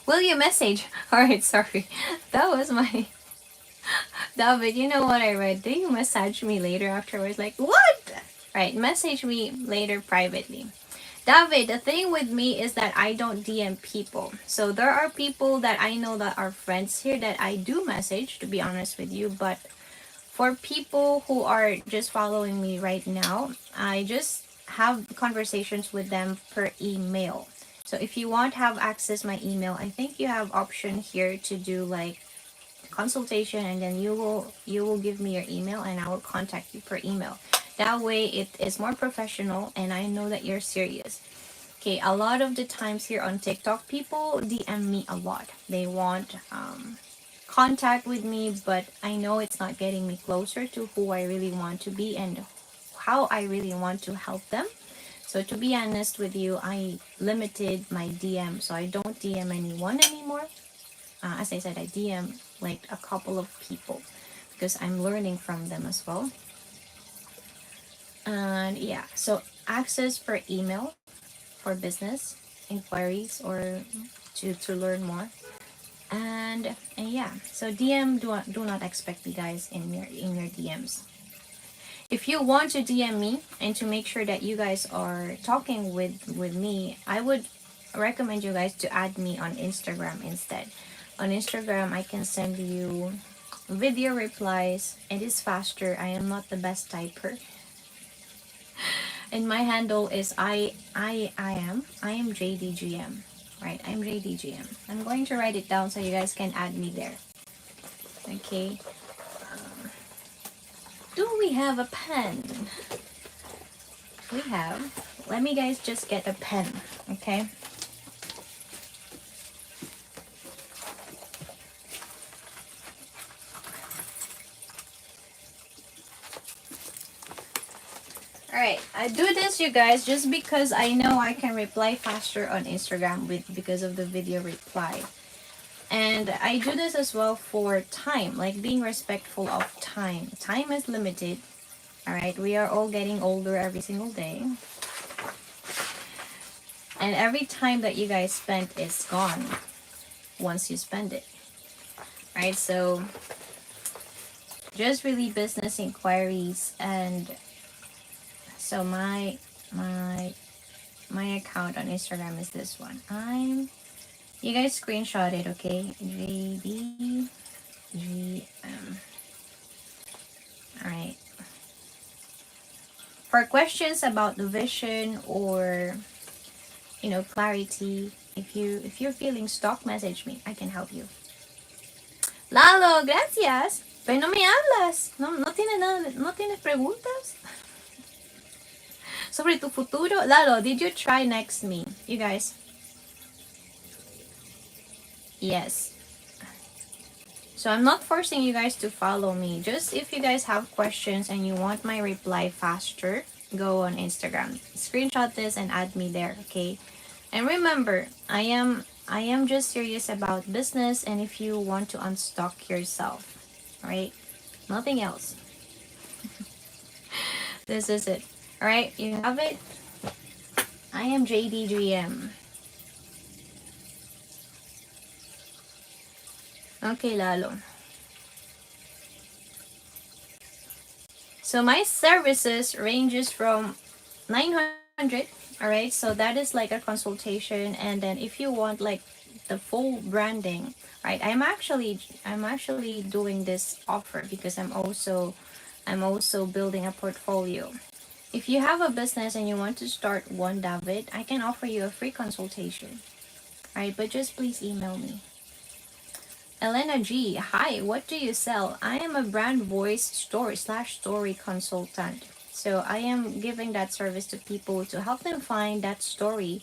Will you message? Alright, sorry. That was my... David, you know what I read? Do you message me later afterwards? Like, what? Right, message me later privately. David, the thing with me is that I don't DM people. So there are people that I know that are friends here that I do message, to be honest with you. But for people who are just following me right now, I just have conversations with them per email. So if you want to have access my email, I think you have option here to do like consultation, and then you will give me your email and I will contact you per email. That way it is more professional and I know that you're serious. Okay, a lot of the times here on TikTok, people DM me a lot. They want contact with me, but I know it's not getting me closer to who I really want to be and how I really want to help them. So to be honest with you, I limited my DM, so I don't DM anyone anymore. As I said, I DM like a couple of people because I'm learning from them as well. And yeah, so access per email for business inquiries or to learn more. And yeah, so DM, do not expect me guys in your DMs. If you want to DM me and to make sure that you guys are talking with me, I would recommend you guys to add me on Instagram instead. On Instagram, I can send you video replies. It is faster. I am not the best typer. And my handle is I am JDGM. Right, I'm JDGM. I'm going to write it down so you guys can add me there. Okay. Do we have a pen? We have. Let me guys just get a pen. Okay. Alright, I do this, you guys, just because I know I can reply faster on Instagram because of the video reply. And I do this as well for time, like being respectful of time. Time is limited. Alright, we are all getting older every single day. And every time that you guys spent is gone once you spend it. Alright, so just really business inquiries. And so my account on Instagram is this one. You guys screenshot it, okay? JDGM. Alright. For questions about the vision or clarity, if you're feeling stuck, message me. I can help you. Lalo, gracias. Pero no me hablas. No tienes preguntas sobre tu futuro. Lalo, did you try next me? You guys. Yes. So I'm not forcing you guys to follow me. Just if you guys have questions and you want my reply faster, go on Instagram. Screenshot this and add me there, okay? And remember, I am just serious about business, and if you want to unstuck yourself, right? Nothing else. This is it. Alright, you have it. I am JDGM. Okay, Lalo. So my services ranges from 900. Alright, so that is like a consultation, and then if you want like the full branding, right? I'm actually doing this offer because I'm also building a portfolio. If you have a business and you want to start one, David, I can offer you a free consultation. Alright, but just please email me. Elena G, hi, what do you sell? I am a brand voice story consultant. So I am giving that service to people to help them find that story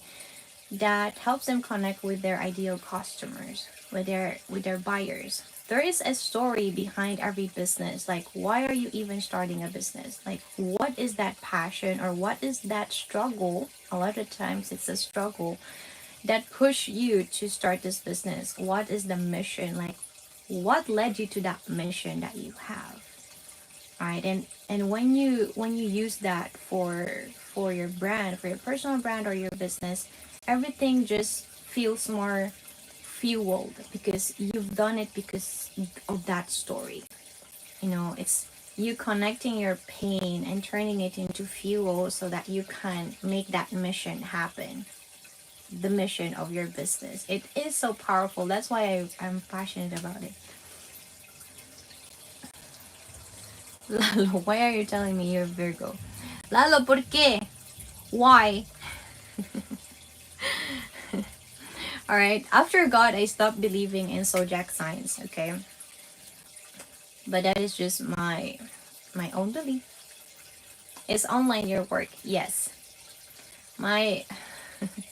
that helps them connect with their ideal customers, with their buyers. There is a story behind every business. Like, why are you even starting a business? Like, what is that passion or what is that struggle? A lot of times it's a struggle that push you to start this business. What is the mission? Like, what led you to that mission that you have? All right, and when you use that for your brand, for your personal brand or your business, everything just feels more fueled because you've done it because of that story. It's you connecting your pain and turning it into fuel so that you can make that mission happen. The mission of your business. It is so powerful. That's why I'm passionate about it. Lalo, why are you telling me you're Virgo? Lalo, ¿por qué? Why? Alright, after God, I stopped believing in zodiac signs, okay? But that is just my own belief. Is online your work? Yes. My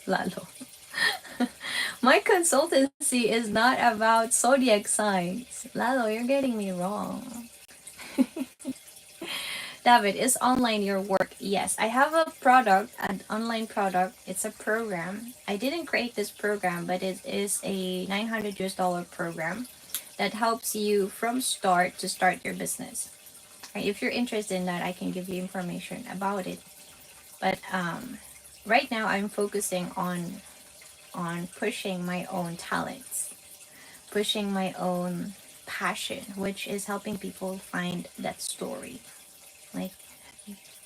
Lalo. My consultancy is not about zodiac signs. Lalo, you're getting me wrong. David, is online your work? Yes. I have a product, an online product. It's a program. I didn't create this program, but it is a $900 program that helps you from start to start your business. If you're interested in that, I can give you information about it. But right now, I'm focusing on pushing my own talents, pushing my own passion, which is helping people find that story, like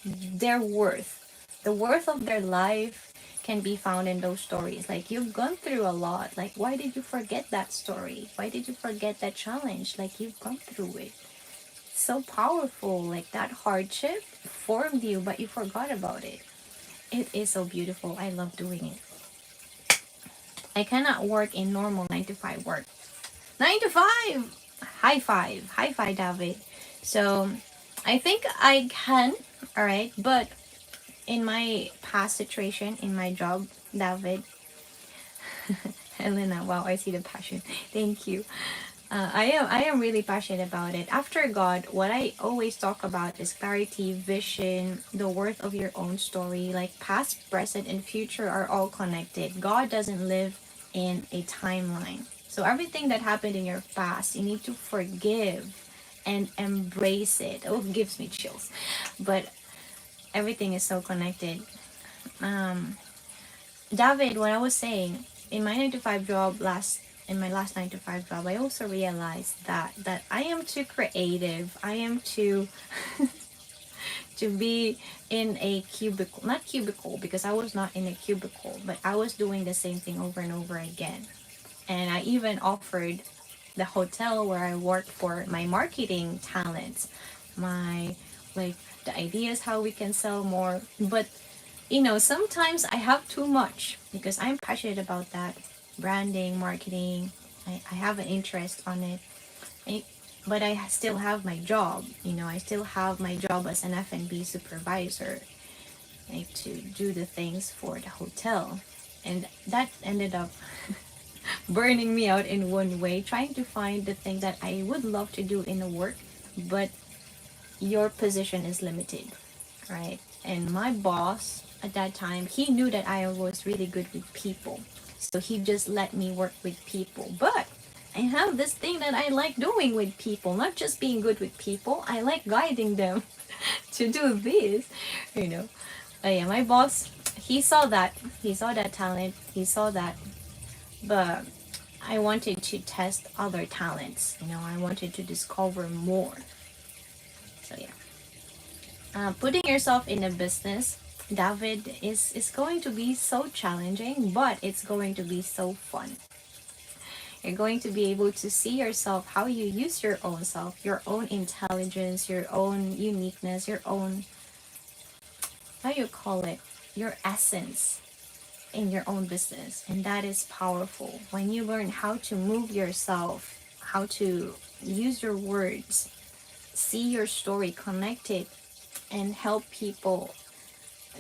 their worth. The worth of their life can be found in those stories. Like, you've gone through a lot. Like, why did you forget that story? Why did you forget that challenge? Like, you've gone through it. It's so powerful. Like, that hardship formed you, but you forgot about it. It is so beautiful. I love doing it. I cannot work in normal 9 to 5 work. 9 to 5! High five. High five, David. So, I think I can, alright, but in my past situation, in my job, David, Helena, wow, I see the passion. Thank you. I am really passionate about it. After God, what I always talk about is clarity, vision, the worth of your own story. Like past, present, and future are all connected. God doesn't live in a timeline. So everything that happened in your past, you need to forgive and embrace it. Oh, it gives me chills. But everything is so connected. Um, David, what I was saying, in my 9 to 5 job in my last 9 to 5 job, I also realized that I am too creative. I am too to be in a cubicle, not cubicle because I was not in a cubicle, but I was doing the same thing over and over again. And I even offered the hotel where I worked for my marketing talents, my like the ideas how we can sell more, but sometimes I have too much because I'm passionate about that branding, marketing. I have an interest on it. I, but I still have my job. I still have my job as an F&B supervisor, like to do the things for the hotel. And that ended up burning me out in one way, trying to find the thing that I would love to do in the work, but your position is limited, right? And my boss at that time, he knew that I was really good with people. So he just let me work with people. But I have this thing that I like doing with people, not just being good with people. I like guiding them to do this, you know. Yeah, my boss, he saw that. He saw that talent. He saw that. But I wanted to test other talents. I wanted to discover more. So yeah. Putting yourself in a business, David, is going to be so challenging, but it's going to be so fun. You're going to be able to see yourself, how you use your own self, your own intelligence, your own uniqueness, your own, how you call it, your essence in your own business. And that is powerful. When you learn how to move yourself, how to use your words, see your story, connect it, and help people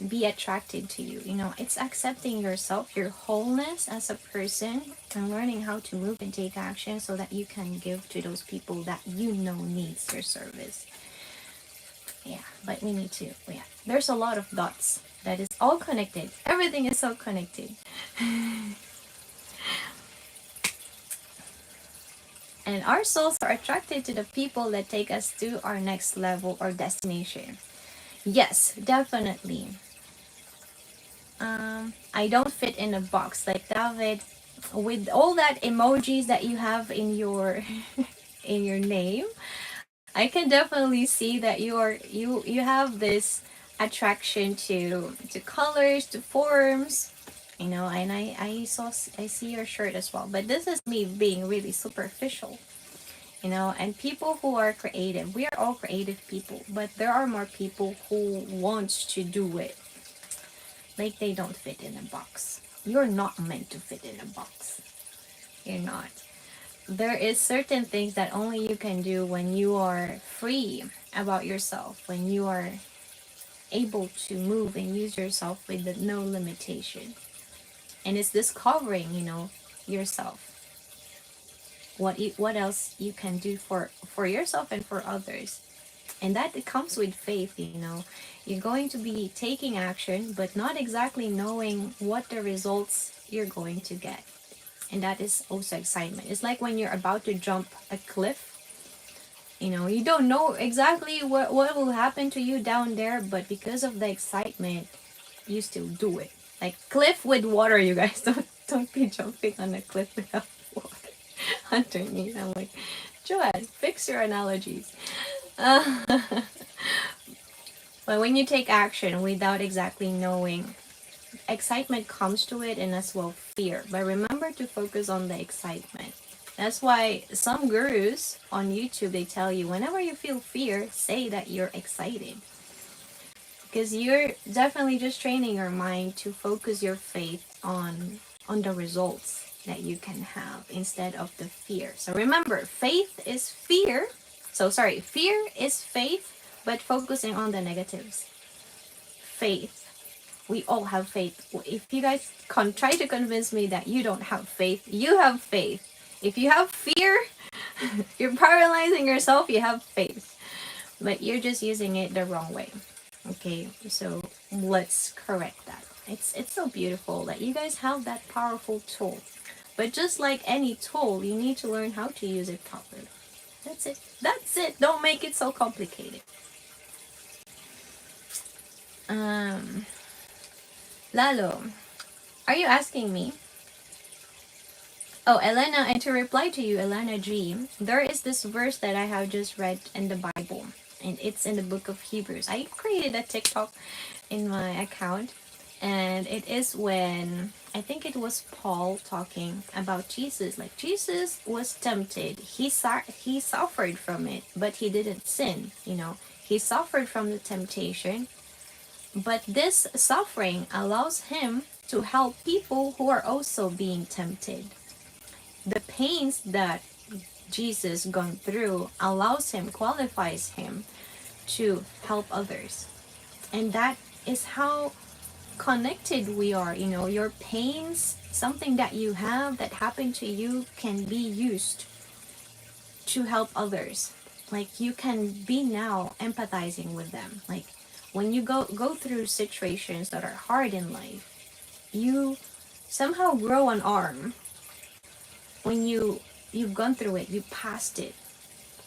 be attracted to you. It's accepting yourself, your wholeness as a person, and learning how to move and take action so that you can give to those people that needs your service. Yeah, but we need to, yeah. There's a lot of dots that is all connected. Everything is so connected. And our souls are attracted to the people that take us to our next level or destination. Yes, definitely. I don't fit in a box like David. With all that emojis that you have in your in your name, I can definitely see that you have this attraction to colors, to forms, and I see your shirt as well. But this is me being really superficial. And people who are creative, we are all creative people, but there are more people who wants to do it. Like they don't fit in a box. You're not meant to fit in a box. You're not. There is certain things that only you can do when you are free about yourself, when you are able to move and use yourself with no limitation. And it's discovering, yourself. What else you can do for yourself and for others. And that it comes with faith. You're going to be taking action, but not exactly knowing what the results you're going to get. And that is also excitement. It's like when you're about to jump a cliff. You don't know exactly what will happen to you down there, but because of the excitement, you still do it. Like cliff with water, you guys. Don't be jumping on a cliff without water underneath. I'm like, Joanne, fix your analogies. But when you take action without exactly knowing, excitement comes to it, and as well fear. But remember to focus on the excitement. That's why some gurus on YouTube, they tell you whenever you feel fear, say that you're excited. Because you're definitely just training your mind to focus your faith on the results that you can have instead of the fear. So remember, faith is fear. Fear is faith, but focusing on the negatives. Faith. We all have faith. If you guys try to convince me that you don't have faith, you have faith. If you have fear, You're paralyzing yourself, you have faith, but you're just using it the wrong way. Okay, so let's correct that. It's so beautiful that you guys have that powerful tool. But just like any tool, you need to learn how to use it properly. That's it. That's it. Don't make it so complicated. Um, Lalo, are you asking me? Oh, Elena, and to reply to you, Elena G, there is this verse that I have just read in the Bible, and it's in the book of Hebrews. I created a TikTok in my account, and it is when I think it was Paul talking about Jesus. Like Jesus was tempted, he suffered from it, but he didn't sin. He suffered from the temptation, but this suffering allows him to help people who are also being tempted. The pains that Jesus gone through allows him, qualifies him to help others. And that is how connected we are. Your pains, something that you have that happened to you, can be used to help others. Like you can be now empathizing with them. Like when you go through situations that are hard in life, you somehow grow an arm. When you've gone through it, you passed it,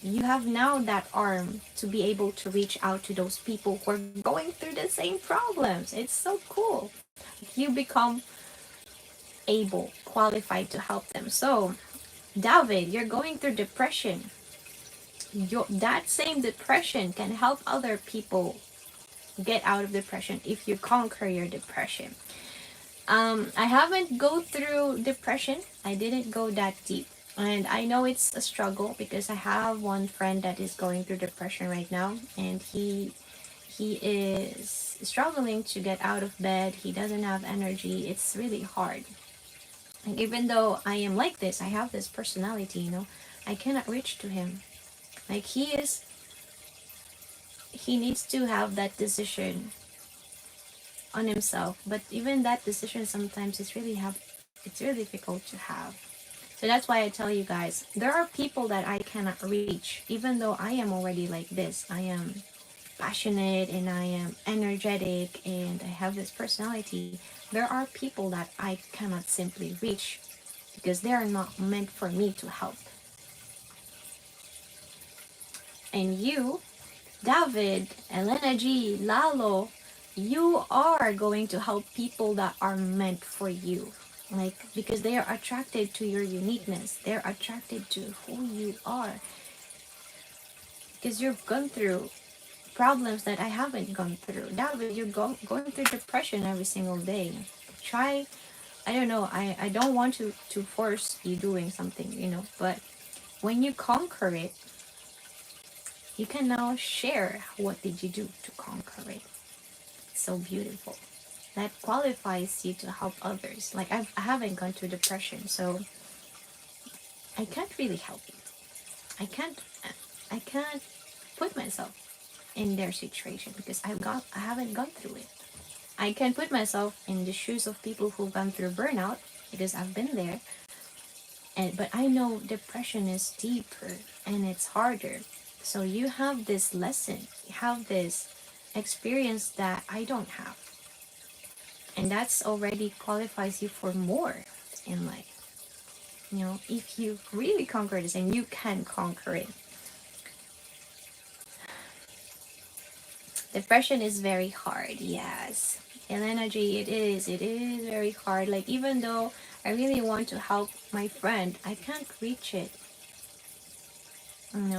you have now that arm to be able to reach out to those people who are going through the same problems. It's so cool. You become able, qualified to help them. So David, you're going through depression. That same depression can help other people get out of depression if you conquer your depression. I haven't go through depression. I didn't go that deep. And I know it's a struggle because I have one friend that is going through depression right now, and he is struggling to get out of bed. He doesn't have energy. It's really hard. And even though I am like this, I have this personality, I cannot reach to him. Like he needs to have that decision on himself, but even that decision sometimes it's really difficult to have. So that's why I tell you guys, there are people that I cannot reach, even though I am already like this. I am passionate and I am energetic and I have this personality. There are people that I cannot simply reach because they are not meant for me to help. And you, David, Elena G, Lalo, you are going to help people that are meant for you. Like, because they are attracted to your uniqueness. They're attracted to who you are. Because you've gone through problems that I haven't gone through. David, you're going through depression every single day. Try, I don't know, I don't want to force you doing something, but when you conquer it, you can now share what did you do to conquer it. It's so beautiful. That qualifies you to help others. Like I haven't gone through depression, so I can't really help you. I can't put myself in their situation because I haven't gone through it. I can put myself in the shoes of people who've gone through burnout because I've been there. But I know depression is deeper and it's harder. So you have this lesson, you have this experience that I don't have. And that's already qualifies you for more in life. If you really conquer this, and you can conquer it. Depression is very hard, yes. Elena G, it is very hard. Like, even though I really want to help my friend, I can't reach it. And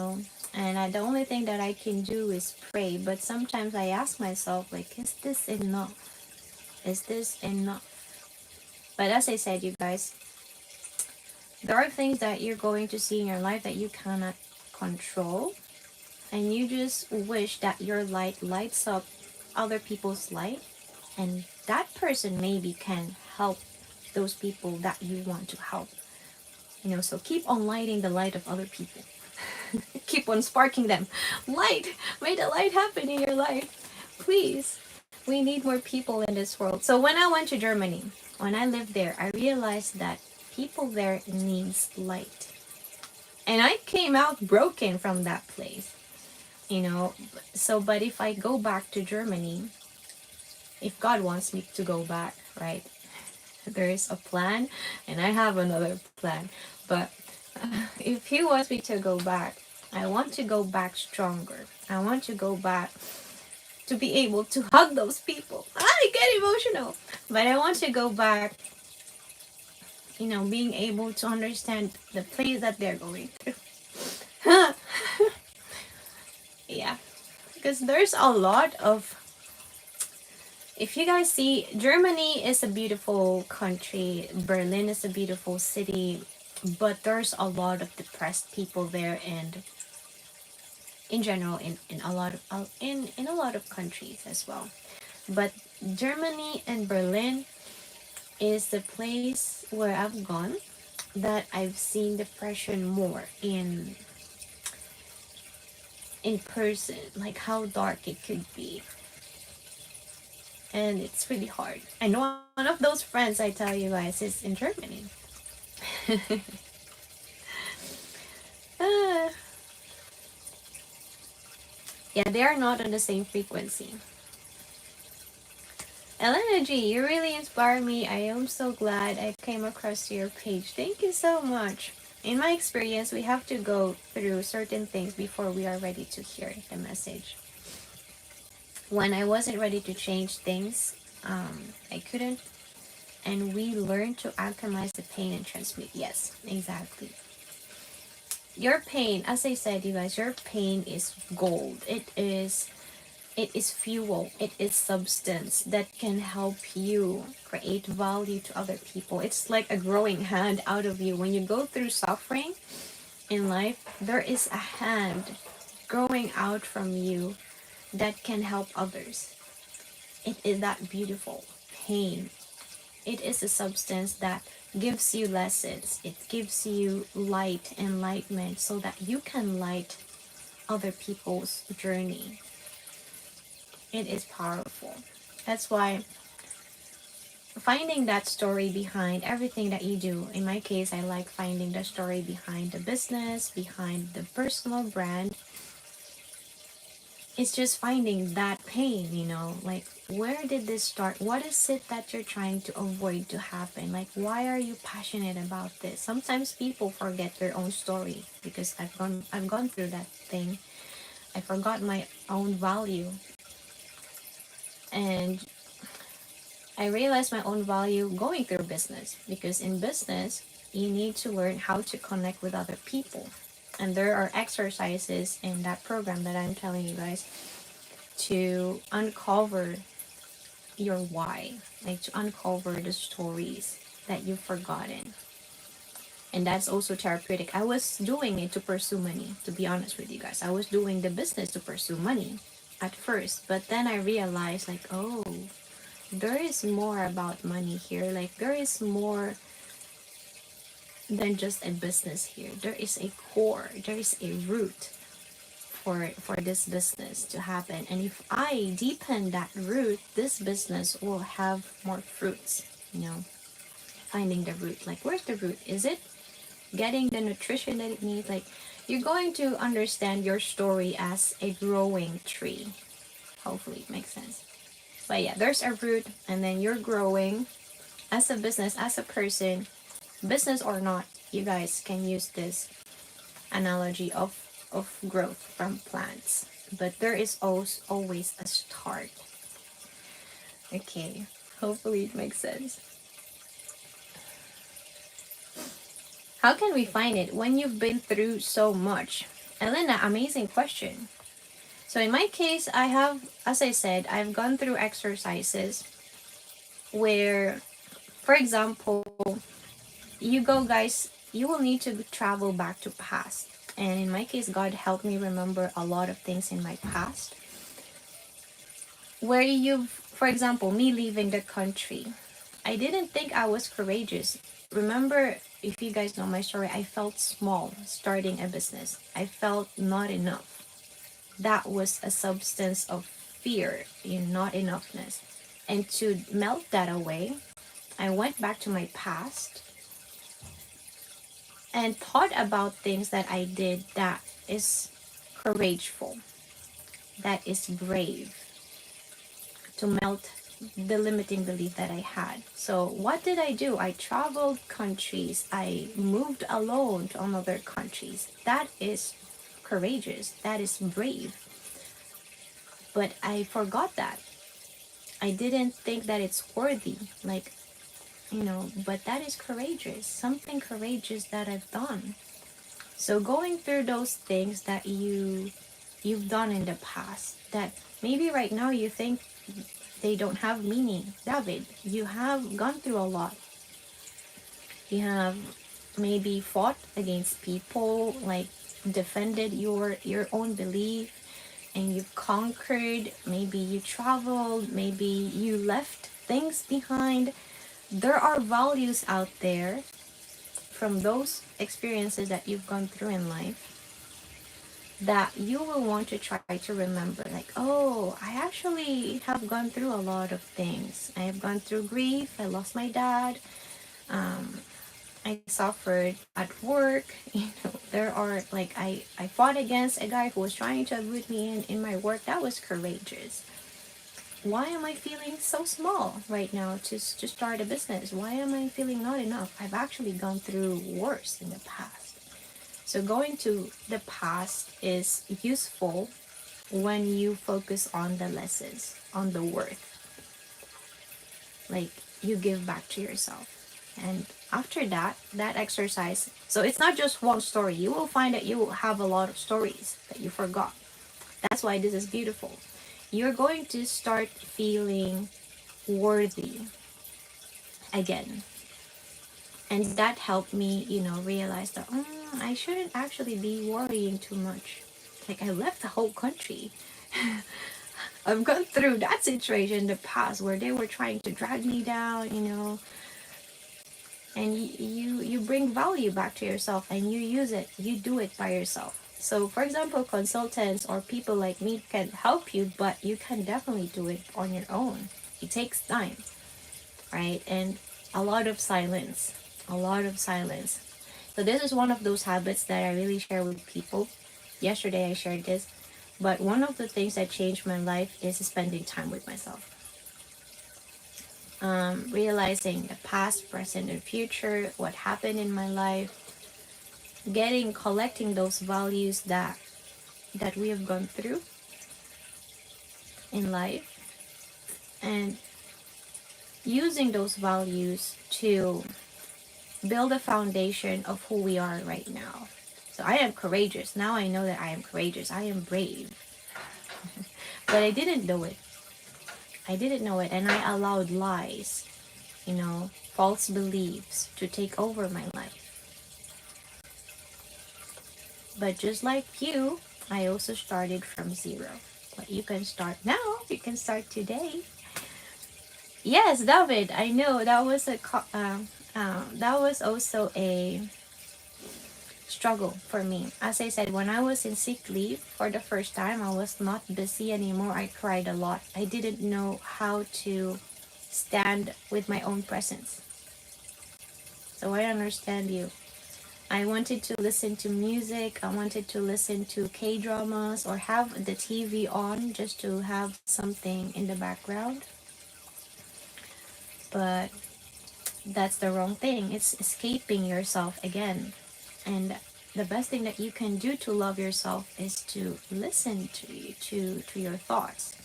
the only thing that I can do is pray. But sometimes I ask myself, like, is this enough? Is this enough? But as I said, you guys, there are things that you're going to see in your life that you cannot control. And you just wish that your light lights up other people's light. And that person maybe can help those people that you want to help. So keep on lighting the light of other people. Keep on sparking them. Light! May the light happen in your life. Please. We need more people in this world. So when I went to Germany, when I lived there, I realized that people there needs light. And I came out broken from that place, you know. So, but if I go back to Germany, if God wants me to go back, right? There is a plan, and I have another plan. But if He wants me to go back, I want to go back stronger. I want to go back to be able to hug those people. I get emotional. But I want to go back, you know, being able to understand the place that they're going through. Yeah, because there's a lot of, if you guys see, Germany is a beautiful country, Berlin is a beautiful city, but there's a lot of depressed people there, and in general in a lot of in a lot of countries as well. But Germany and Berlin is the place where I've gone that I've seen depression more in person, like how dark it could be. And it's really hard. And one of those friends I tell you guys is in Germany. uh, yeah, they are not on the same frequency. Elena G, you really inspire me. I am so glad I came across your page. Thank you so much. In my experience, we have to go through certain things before we are ready to hear the message. When I wasn't ready to change things, I couldn't. And we learn to alchemize the pain and transmute. Yes, exactly. Your pain, as I said, you guys, your pain is gold. It is fuel. It is substance that can help you create value to other people. It's like a growing hand out of you. When you go through suffering in life, there is a hand growing out from you that can help others. It is that beautiful pain. It is a substance that gives you lessons. It gives you light, enlightenment, so that you can light other people's journey. It is powerful. That's why finding that story behind everything that you do, in my case, I like finding the story behind the business, behind the personal brand. It's just finding that pain, you know, like where did this start? What is it that you're trying to avoid to happen? Like, why are you passionate about this? Sometimes people forget their own story, because I've gone through that thing. I forgot my own value, and I realized my own value going through business, because in business, you need to learn how to connect with other people. And there are exercises in that program that I'm telling you guys to uncover your why, like to uncover the stories that you've forgotten. And that's also therapeutic. I was doing it to pursue money, to be honest with you guys. I was doing the business to pursue money at first, but then I realized, like, oh, there is more about money here. Like, there is more than just a business here. There is a core, there is a root for this business to happen. And if I deepen that root, this business will have more fruits, you know. Finding the root, like, where's the root? Is it getting the nutrition that it needs? Like, you're going to understand your story as a growing tree. Hopefully it makes sense. But yeah, there's a root, and then you're growing as a business, as a person, business or not. You guys can use this analogy of growth from plants, but there is always a start. Okay, hopefully it makes sense. How can we find it when you've been through so much? Elena, amazing question. So in my case, I have, as I said, I've gone through exercises where, for example, you go, guys, you will need to travel back to past. And in my case, God helped me remember a lot of things in my past. Where you've, for example, me leaving the country, I didn't think I was courageous. Remember, if you guys know my story, I felt small starting a business. I felt not enough. That was a substance of fear in not enoughness. And to melt that away, I went back to my past and thought about things that I did that is courageful, that is brave, to melt the limiting belief that I had. So what did I do? I traveled countries. I moved alone to another countries. That is courageous. That is brave. But I forgot that. I didn't think that it's worthy. Like, but that is courageous. Something courageous that I've done. So going through those things that you've done in the past, that maybe right now you think they don't have meaning. David, you have gone through a lot. You have maybe fought against people, like defended your own belief, and you've conquered. Maybe you traveled, maybe you left things behind. There are values out there from those experiences that you've gone through in life that you will want to try to remember, like, oh, I actually have gone through a lot of things. I have gone through grief. I lost my dad. I suffered at work. There are, like, I fought against a guy who was trying to avoid me in my work. That was courageous. Why am I feeling so small right now to start a business? Why am I feeling not enough? I've actually gone through worse in the past. So going to the past is useful when you focus on the lessons, on the worth. Like, you give back to yourself. And after that exercise, so it's not just one story. You will find that you will have a lot of stories that you forgot. That's why this is beautiful. You're going to start feeling worthy again. And that helped me, realize that I shouldn't actually be worrying too much. Like, I left the whole country. I've gone through that situation in the past where they were trying to drag me down, and you bring value back to yourself and you use it. You do it by yourself. So, for example, consultants or people like me can help you, but you can definitely do it on your own. It takes time, right? And a lot of silence. A lot of silence. So this is one of those habits that I really share with people. Yesterday I shared this, but one of the things that changed my life is spending time with myself. Realizing the past, present, and future, what happened in my life, collecting those values that we have gone through in life, and using those values to build a foundation of who we are right now. So I am courageous. Now I know that I am courageous. I am brave. But I didn't know it. I didn't know it. And I allowed lies, false beliefs to take over my life. But just like you, I also started from zero. But you can start now. You can start today. Yes, David, I know that was that was also a struggle for me. As I said, when I was in sick leave for the first time, I was not busy anymore. I cried a lot. I didn't know how to stand with my own presence. So I understand you. I wanted to listen to music. I wanted to listen to K-dramas or have the TV on just to have something in the background. But that's the wrong thing. It's escaping yourself again. And the best thing that you can do to love yourself is to listen to your thoughts,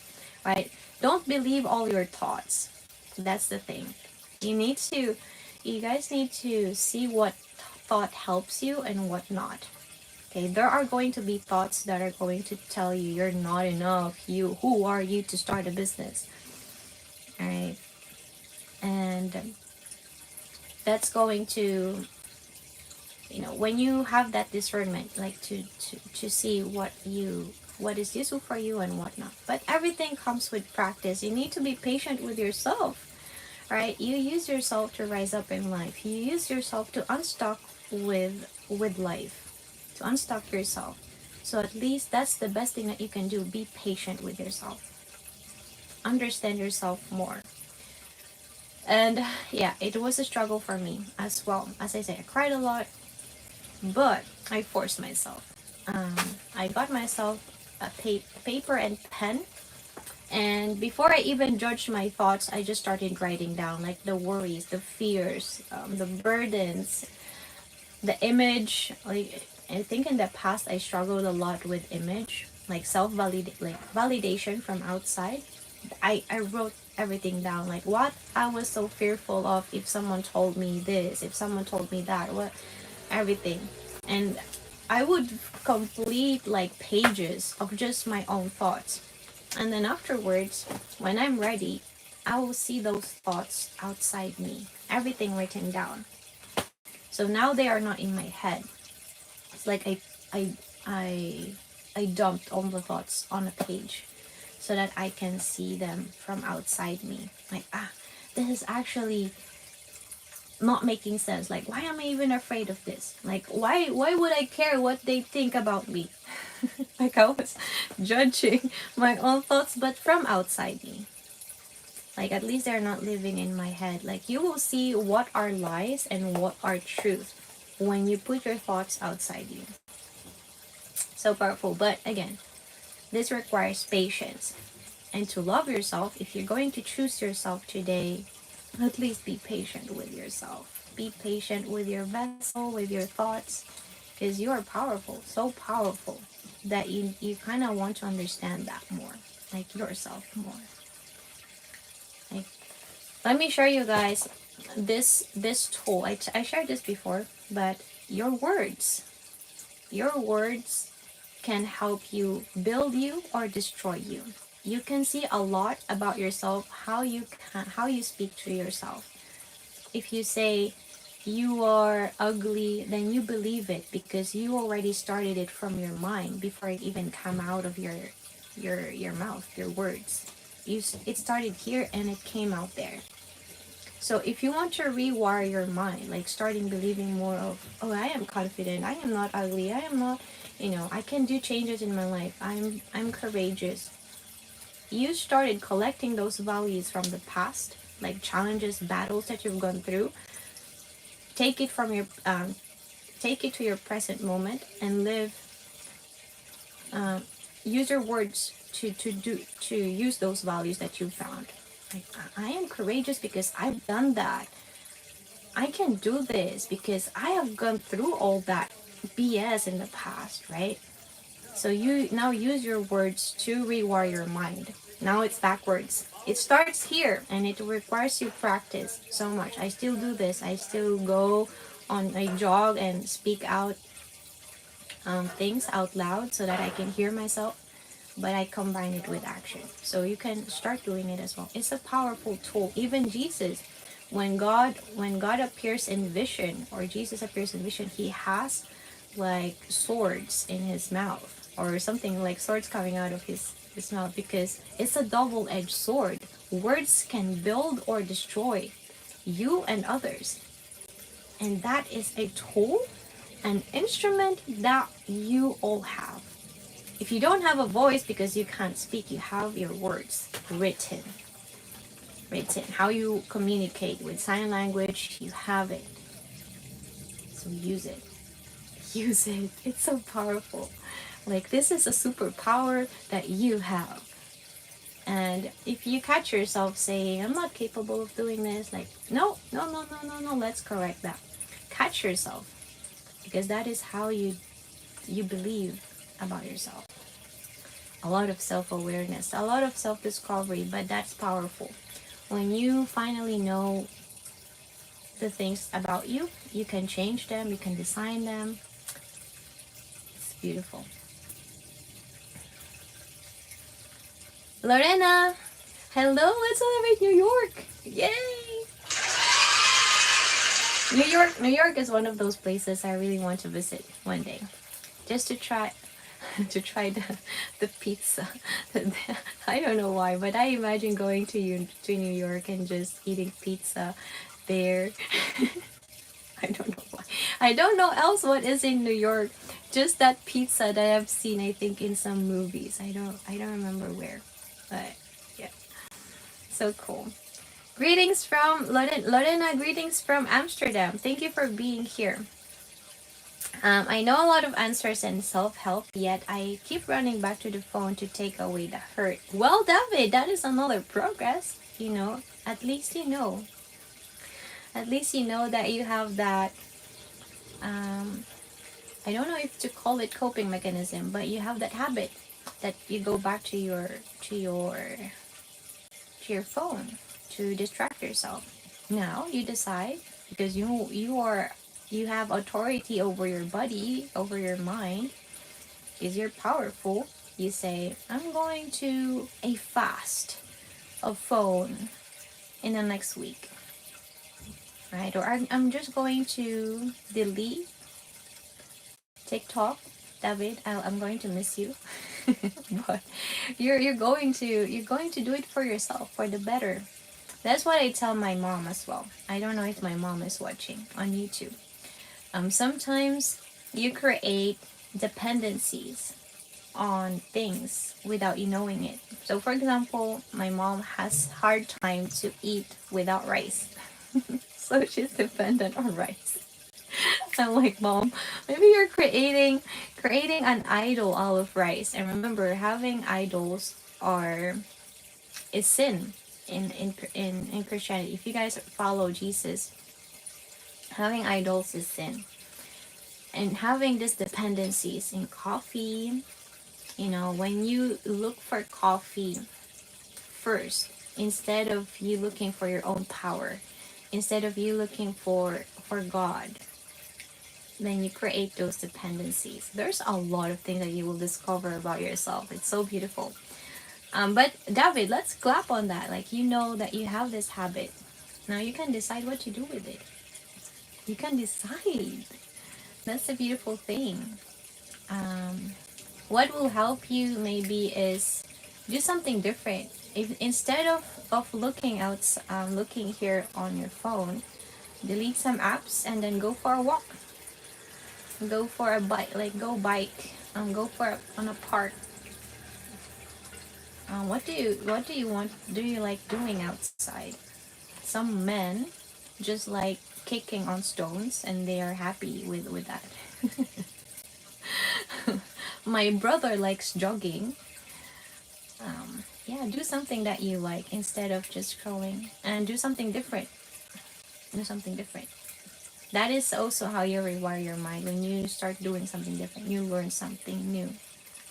right? Don't believe all your thoughts. That's the thing. You guys need to see what thought helps you and what not. Okay, there are going to be thoughts that are going to tell you you're not enough. Who are you to start a business? All right. And that's going to, when you have that discernment, like to see what is useful for you and what not. But everything comes with practice. You need to be patient with yourself, right? You use yourself to rise up in life. You use yourself to unstuck with life, to unstuck yourself. So at least that's the best thing that you can do. Be patient with yourself. Understand yourself more. And yeah, it was a struggle for me as well. As I said, I cried a lot. but I forced myself. I got myself a paper and pen, and before I even judged my thoughts, I just started writing down like the worries, the fears, the burdens, the image. Like I think in the past I struggled a lot with image, like validation from outside. I wrote everything down, like what I was so fearful of, if someone told me this, if someone told me that, what, everything. And I would complete like pages of just my own thoughts. And then afterwards, when I'm ready, I will see those thoughts outside me, everything written down. So now they are not in my head. It's like I I I dumped all the thoughts on a page so that I can see them from outside me. Like, this is actually not making sense. Like, why am I even afraid of this? Like, why would I care what they think about me? Like, I was judging my own thoughts, but from outside me. Like, at least they're not living in my head. Like, you will see what are lies and what are truth when you put your thoughts outside you. So powerful. But again, this requires patience. And to love yourself, if you're going to choose yourself today, at least be patient with yourself. Be patient with your vessel, with your thoughts, because you are powerful, so powerful that you kind of want to understand that more, like yourself more. Like, let me show you guys this tool. I shared this before, but your words can help you build you or destroy you. You can see a lot about yourself how you speak to yourself. If you say you are ugly, then you believe it because you already started it from your mind before it even come out of your mouth, your words. It started here and it came out there. So if you want to rewire your mind, like starting believing more of, oh, I am confident, I am not ugly, I am not, I can do changes in my life, I'm courageous. You started collecting those values from the past, like challenges, battles that you've gone through. Take it from your, take it to your present moment and live. Use your words to use those values that you found. Like, I am courageous because I've done that. I can do this because I have gone through all that BS in the past, right? So you now use your words to rewire your mind. Now it's backwards. It starts here and it requires you practice so much. I still do this. I still go on a jog and speak out things out loud so that I can hear myself, but I combine it with action. So you can start doing it as well. It's a powerful tool. Even Jesus, when God appears in vision, or Jesus appears in vision, he has like swords in his mouth, or something like swords coming out of his mouth, because it's a double-edged sword. Words can build or destroy you and others. And that is a tool, an instrument that you all have. If you don't have a voice because you can't speak, you have your words written. Written. How you communicate with sign language, you have it. So use it. Use it. It's so powerful. Like, this is a superpower that you have. And if you catch yourself saying, I'm not capable of doing this, like, no, no, no, no, no, no, let's correct that. Catch yourself. Because that is how you believe about yourself. A lot of self-awareness, a lot of self-discovery, but that's powerful. When you finally know the things about you, you can change them, you can design them. It's beautiful. Lorena, hello, let's celebrate New York. Yay! New York is one of those places I really want to visit one day. Just to try to try the pizza. I don't know why, but I imagine going to New York and just eating pizza there. I don't know why. I don't know else what is in New York. Just that pizza that I've seen, I think, in some movies. I don't remember where. But yeah. So cool. Greetings from Lorena, greetings from Amsterdam. Thank you for being here. I know a lot of answers in self-help, yet I keep running back to the phone to take away the hurt. Well, David, that is another progress. At least you know. At least you know that you have that. Um, I don't know if to call it coping mechanism, but you have that habit that you go back to your to your phone to distract yourself. Now you decide, because you have authority over your body, over your mind, because you're powerful. You say, I'm going to a fast of phone in the next week, right? Or I'm just going to delete TikTok. David, I'm going to miss you. But you're going to do it for yourself, for the better. That's what I tell my mom as well. I don't know if my mom is watching on YouTube. Sometimes you create dependencies on things without you knowing it. So for example, my mom has hard time to eat without rice. So she's dependent on rice. I'm like, Mom, maybe you're creating an idol out of rice. And remember, having idols are is sin in Christianity. If you guys follow Jesus, having idols is sin. And having these dependencies in coffee, when you look for coffee first, instead of you looking for your own power, instead of you looking for God, then you create those dependencies. There's a lot of things that you will discover about yourself. It's so beautiful. But David, let's clap on that. Like, that you have this habit. Now you can decide what to do with it. You can decide. That's a beautiful thing. What will help you maybe is do something different. If instead of looking here on your phone, delete some apps and then go for a walk. Go for a bike, like go bike. Go for on a park. What do you want? Do you like doing outside? Some men just like kicking on stones, and they are happy with that. My brother likes jogging. Yeah, do something that you like instead of just scrolling, and do something different. Do something different. That is also how you rewire your mind. When you start doing something different, you learn something new.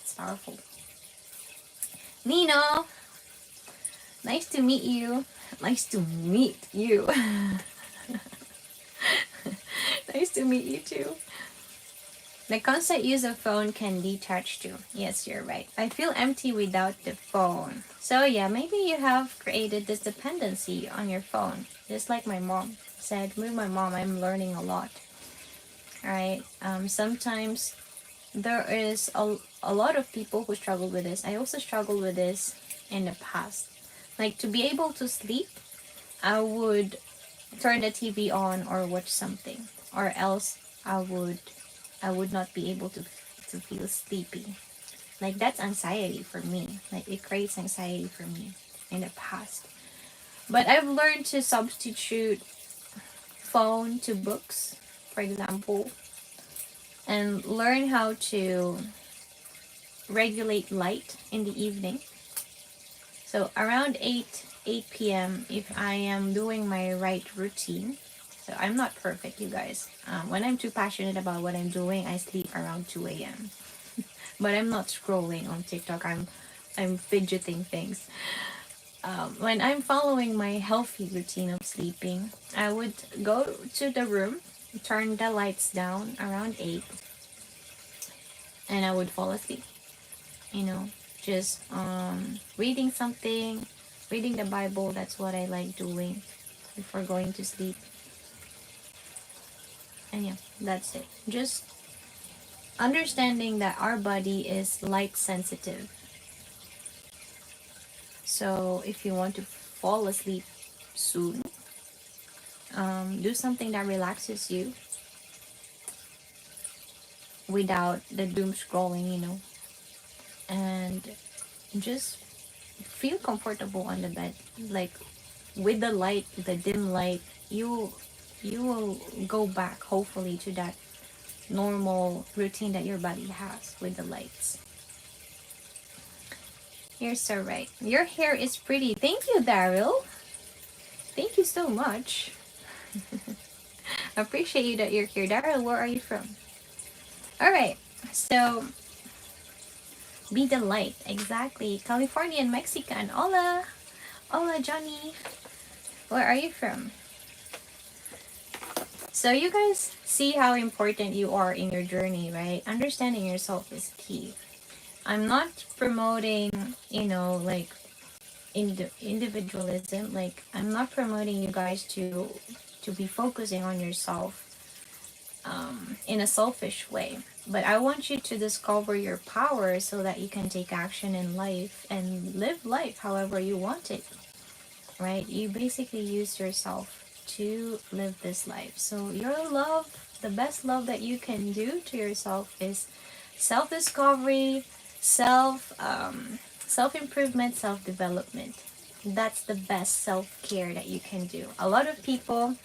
It's powerful. Nino, nice to meet you. Nice to meet you. Nice to meet you too. The constant use of phone can detach too. Yes, you're right. I feel empty without the phone. So yeah, maybe you have created this dependency on your phone. Just like my mom said, with my mom, I'm learning a lot. Alright? Sometimes there is a lot of people who struggle with this. I also struggled with this in the past. Like, to be able to sleep, I would turn the TV on or watch something, or else I would not be able to feel sleepy. Like, that's anxiety for me. Like, it creates anxiety for me in the past. But I've learned to substitute phone to books, for example, and learn how to regulate light in the evening. So around 8 p.m. if I am doing my right routine. So I'm not perfect, you guys. When I'm too passionate about what I'm doing, I sleep around 2 a.m. But I'm not scrolling on TikTok. I'm fidgeting things. When I'm following my healthy routine of sleeping, I would go to the room, turn the lights down around 8, and I would fall asleep. Just reading something, reading the Bible. That's what I like doing before going to sleep. And yeah, that's it. Just understanding that our body is light sensitive. So if you want to fall asleep soon, do something that relaxes you without the doom scrolling, and just feel comfortable on the bed. Like, with the light, the dim light, you will go back hopefully to that normal routine that your body has with the lights. You're so right. Your hair is pretty. Thank you, Daryl. Thank you so much. Appreciate you that you're here. Daryl, where are you from? All right. So, be the light. Exactly. Californian, Mexican. Hola. Hola, Johnny. Where are you from? So you guys see how important you are in your journey, right? Understanding yourself is key. I'm not promoting, like individualism. Like I'm not promoting you guys to be focusing on yourself in a selfish way. But I want you to discover your power so that you can take action in life and live life however you want it, right? You basically use yourself to live this life. So your love, the best love that you can do to yourself is self-discovery, self-improvement, self-development. That's the best self-care that you can do. A lot of people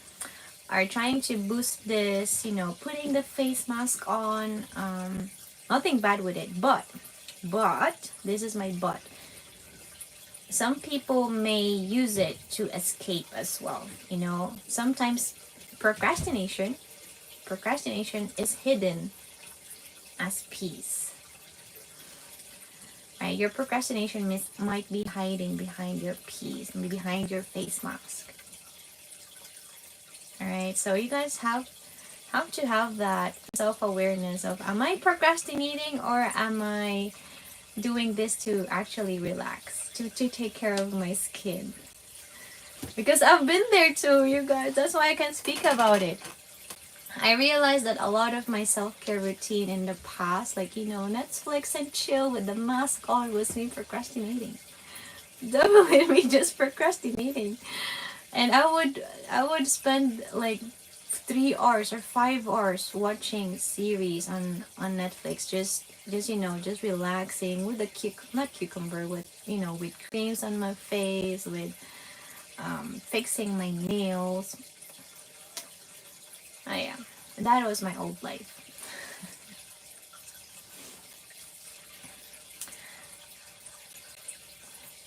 are trying to boost this, putting the face mask on. Nothing bad with it, but this is my but. Some people may use it to escape as well. Sometimes procrastination procrastination is hidden as peace, right? Your procrastination might be hiding behind your peace, behind your face mask. All right, so you guys have to have that self-awareness of, am I procrastinating or am I doing this to actually relax, to take care of my skin? Because I've been there too, you guys. That's why I can speak about it. I realized that a lot of my self-care routine in the past, like, Netflix and chill with the mask on, was me procrastinating. Definitely me just procrastinating. And I would spend like 3 hours or 5 hours watching series on Netflix, just relaxing with not cucumber, with creams on my face, with fixing my nails. Yeah, that was my old life.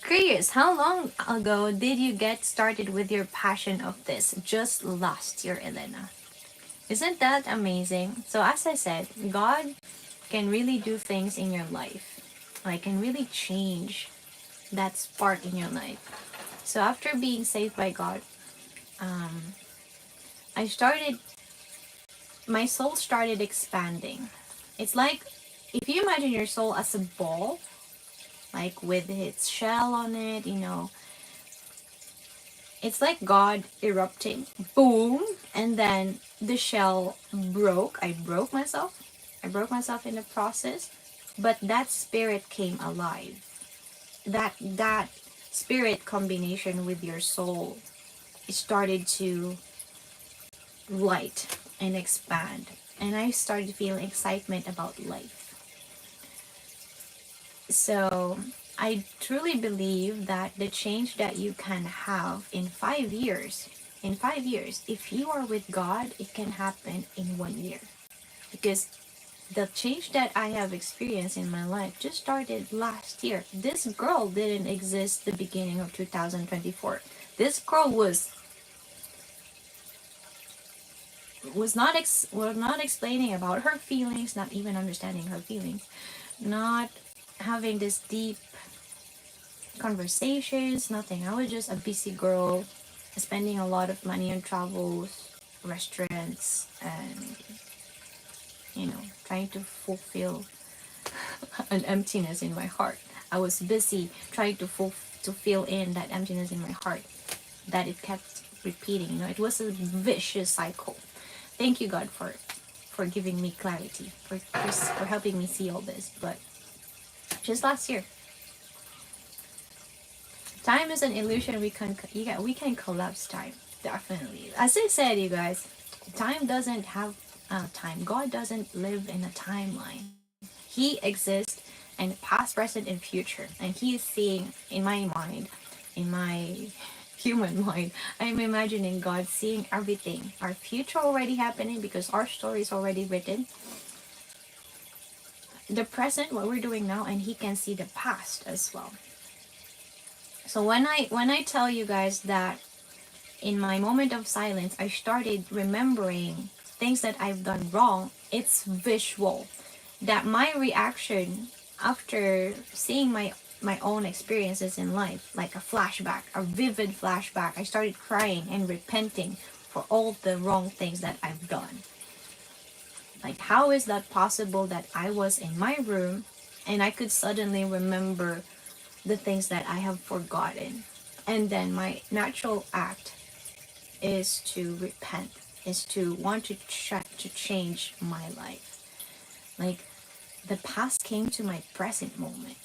Curious, how long ago did you get started with your passion of this? Just last year, Elena. Isn't that amazing? So as I said, God can really do things in your life. Like can really change that spark in your life. So after being saved by God, I started my soul started expanding. It's like if you imagine your soul as a ball, like with its shell on it, it's like God erupting, boom, and then the shell broke. I broke myself in the process, but that spirit came alive. That spirit combination with your soul, it started to light and expand, and I started feeling excitement about life. So I truly believe that the change that you can have in 5 years, if you are with God, it can happen in 1 year. Because the change that I have experienced in my life just started last year. This girl didn't exist the beginning of 2024. This girl was not explaining about her feelings, not even understanding her feelings, not having this deep conversations, nothing. I was just a busy girl, spending a lot of money on travels, restaurants, and trying to fulfill an emptiness in my heart. I was busy trying to fill in that emptiness in my heart that it kept repeating. It was a vicious cycle. Thank you, God, for giving me clarity, for helping me see all this. But just last year, time is an illusion. We can collapse time, definitely. As I said, you guys, time doesn't have time. God doesn't live in a timeline. He exists in past, present, and future, and He is seeing in my mind, in my human mind. I'm imagining God seeing everything, our future already happening because our story is already written, the present, what we're doing now, and He can see the past as well. So when I tell you guys that in my moment of silence, I started remembering things that I've done wrong, it's visual. That my reaction after seeing my own experiences in life, like a flashback, a vivid flashback, I started crying and repenting for all the wrong things that I've done. Like, how is that possible that I was in my room and I could suddenly remember the things that I have forgotten? And then my natural act is to repent, is to want to try to change my life. Like, the past came to my present moment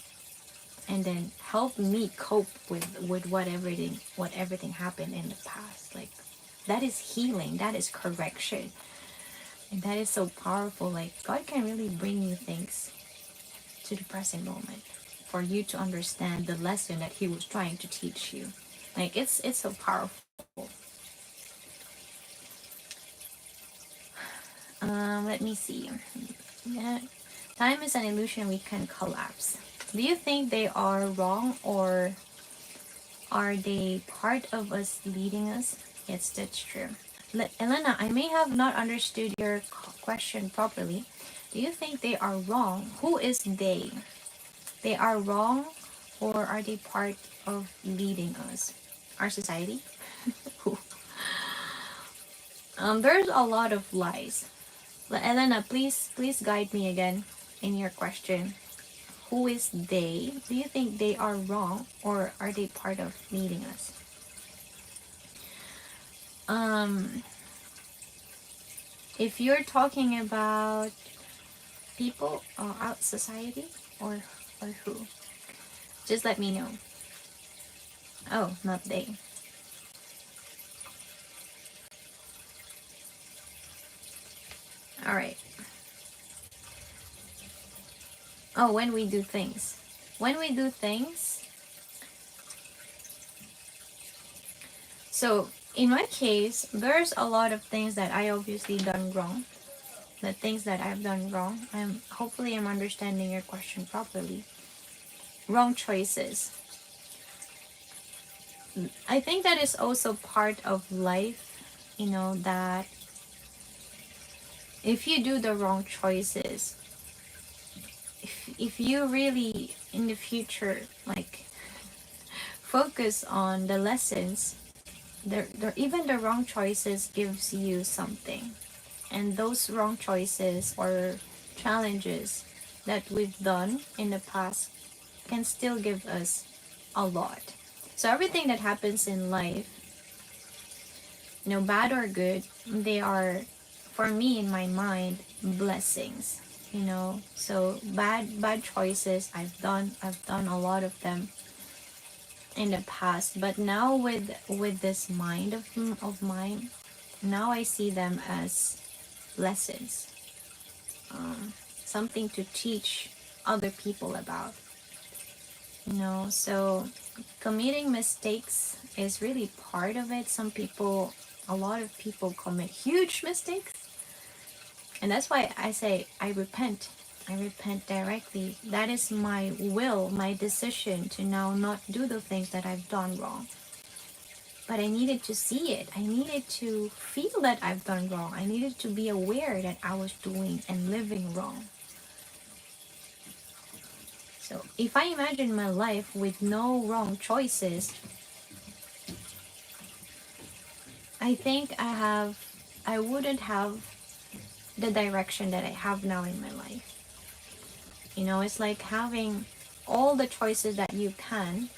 and then help me cope with what everything happened in the past. Like, that is healing, that is correction, and that is so powerful. Like, God can really bring you things to the present moment for you to understand the lesson that He was trying to teach you. Like, it's so powerful. Let me see. Yeah. Time is an illusion we can collapse. Do you think they are wrong, or are they part of us leading us? Yes, that's true. Elena, I may have not understood your question properly. Do you think they are wrong? Who is they? They are wrong, or are they part of leading us? Our society? There's a lot of lies. Elena, please guide me again in your question. Who is they? Do you think they are wrong, or are they part of leading us? Um, if you're talking about people out society, or who, just let me know. Oh, not they. All right. Oh, when we do things. When we do things. So in my case, there's a lot of things that I obviously done wrong. The things that I've done wrong. Hopefully I'm understanding your question properly. Wrong choices. I think that is also part of life, that if you do the wrong choices, if you really in the future, like, focus on the lessons, even the wrong choices gives you something. And those wrong choices or challenges that we've done in the past can still give us a lot. So everything that happens in life, bad or good, they are, for me in my mind, blessings. So bad choices I've done a lot of them in the past, but now with this mind of mine, now I see them as lessons, something to teach other people about. So committing mistakes is really part of it. A lot of people commit huge mistakes, and that's why I say I repent. I repent directly. That is my will, my decision to now not do the things that I've done wrong. But I needed to see it. I needed to feel that I've done wrong. I needed to be aware that I was doing and living wrong. So if I imagine my life with no wrong choices, I think I wouldn't have the direction that I have now in my life. It's like having all the choices that you can.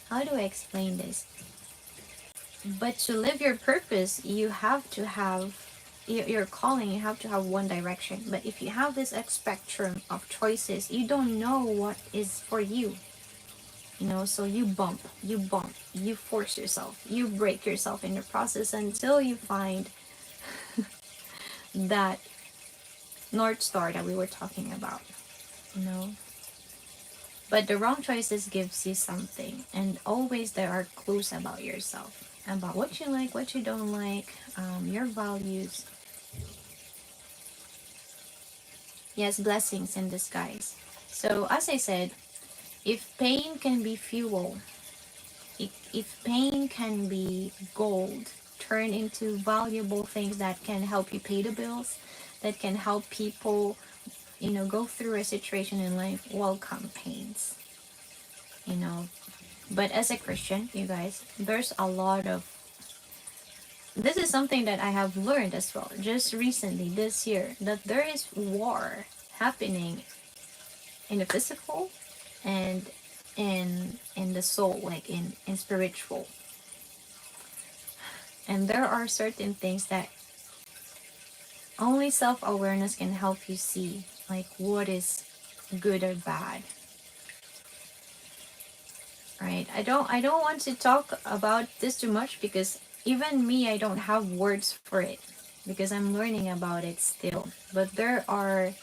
How do I explain this? But to live your purpose, you have to have your calling, you have to have one direction. But if you have this spectrum of choices, you don't know what is for you. So you bump, you force yourself, you break yourself in the process until you find that North Star that we were talking about. you know But the wrong choices gives you something, and always there are clues about yourself, about what you like, what you don't like, your values. Yes, blessings in disguise. So as I said, if pain can be fuel, if pain can be gold, turn into valuable things that can help you pay the bills, that can help people, go through a situation in life, welcome pains, you know. But as a Christian, you guys, there's a lot of, this is something that I have learned as well, just recently, this year, that there is war happening in the physical and in the soul, like in spiritual. And there are certain things that only self-awareness can help you see, like what is good or bad, right? I don't want to talk about this too much, because even me, I don't have words for it, because I'm learning about it still. But there are,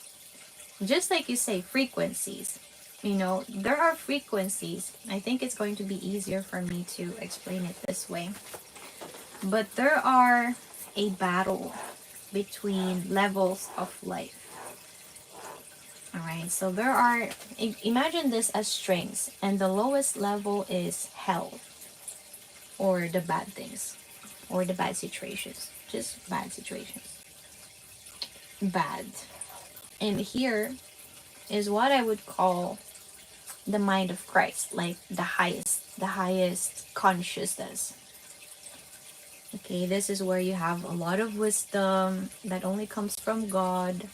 just like you say, frequencies. There are frequencies. I think it's going to be easier for me to explain it this way. But there are a battle between levels of life. All right, so there are, imagine this as strings, and the lowest level is hell, or the bad things, or the bad situations, just bad situations. Bad. And here is what I would call the mind of Christ, like the highest consciousness. Okay, this is where you have a lot of wisdom that only comes from God.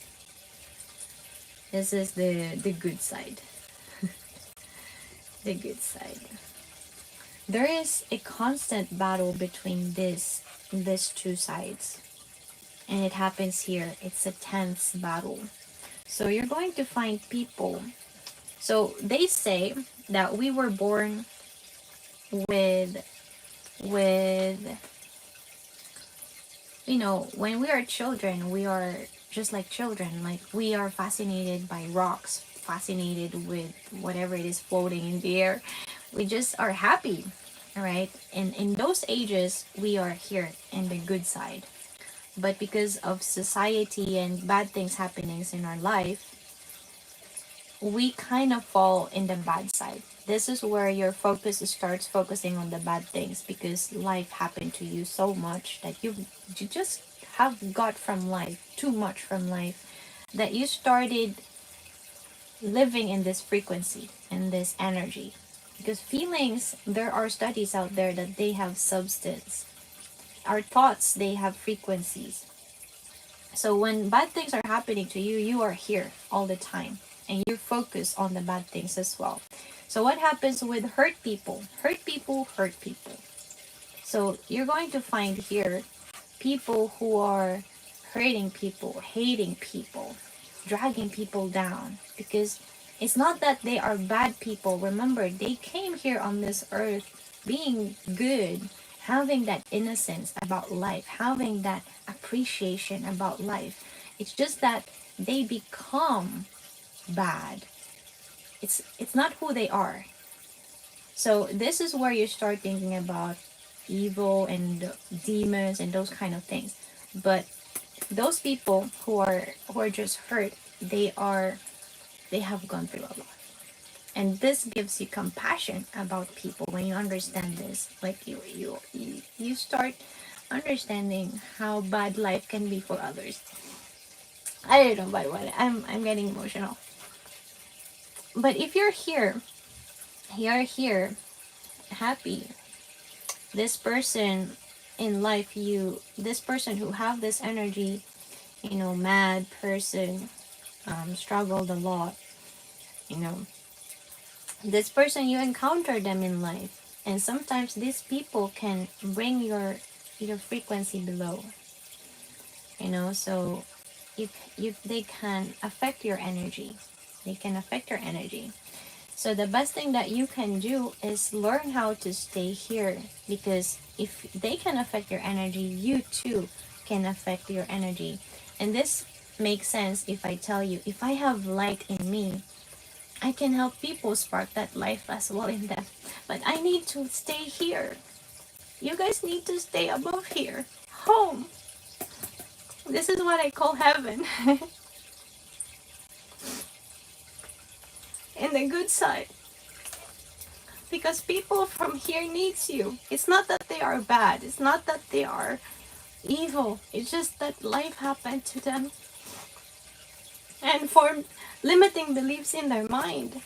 This is the good side. The good side. There is a constant battle between these two sides, and it happens here. It's a tense battle. So you're going to find people. So they say that we were born with with when we are children, we are just like children. Like, we are fascinated by rocks, fascinated with whatever it is floating in the air. We just are happy, all right? And in those ages, we are here in the good side. But because of society and bad things happening in our life, we kind of fall in the bad side. This is where your focus starts focusing on the bad things, because life happened to you so much that you just have got from life, too much from life, that you started living in this frequency and this energy. Because feelings, there are studies out there that they have substance. Our thoughts, they have frequencies. So when bad things are happening to you, you are here all the time, and you focus on the bad things as well. So what happens with hurt people? Hurt people hurt people. So you're going to find here people who are hurting people, hating people, dragging people down, because it's not that they are bad people. Remember, they came here on this earth being good, having that innocence about life, having that appreciation about life. It's just that they become bad. It's not who they are. So this is where you start thinking about evil and demons and those kind of things. But those people who are just hurt, they have gone through a lot. And this gives you compassion about people when you understand this. Like, you start understanding how bad life can be for others. I don't know, but what, I'm getting emotional. But if you're here happy, this person in life, this person who have this energy, mad person, struggled a lot, you know this person, you encounter them in life, and sometimes these people can bring your frequency below, so they can affect your energy. So the best thing that you can do is learn how to stay here, because if they can affect your energy, you too can affect your energy. And this makes sense if I tell you, if I have light in me, I can help people spark that life as well in them. But I need to stay here. You guys need to stay above here. Home. This is what I call heaven. In the good side. Because people from here needs you. It's not that they are bad. It's not that they are evil. It's just that life happened to them and formed limiting beliefs in their mind.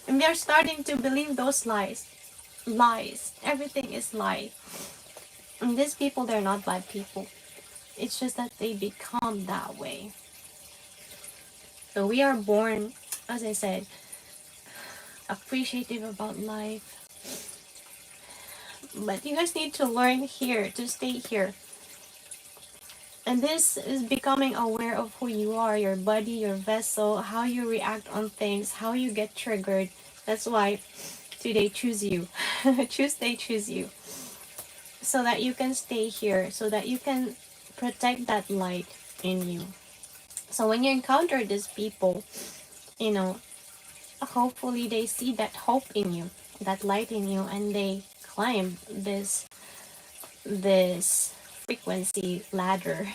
And they're starting to believe those lies. Lies. Everything is lie. And these people, they're not bad people. It's just that they become that way. So we are born, as I said, appreciative about life. But you guys need to learn here, to stay here. And this is becoming aware of who you are, your body, your vessel, how you react on things, how you get triggered. That's why today choose you. Tuesday choose you. So that you can stay here, so that you can protect that light in you. So when you encounter these people, you know, hopefully they see that hope in you, that light in you, and they climb this frequency ladder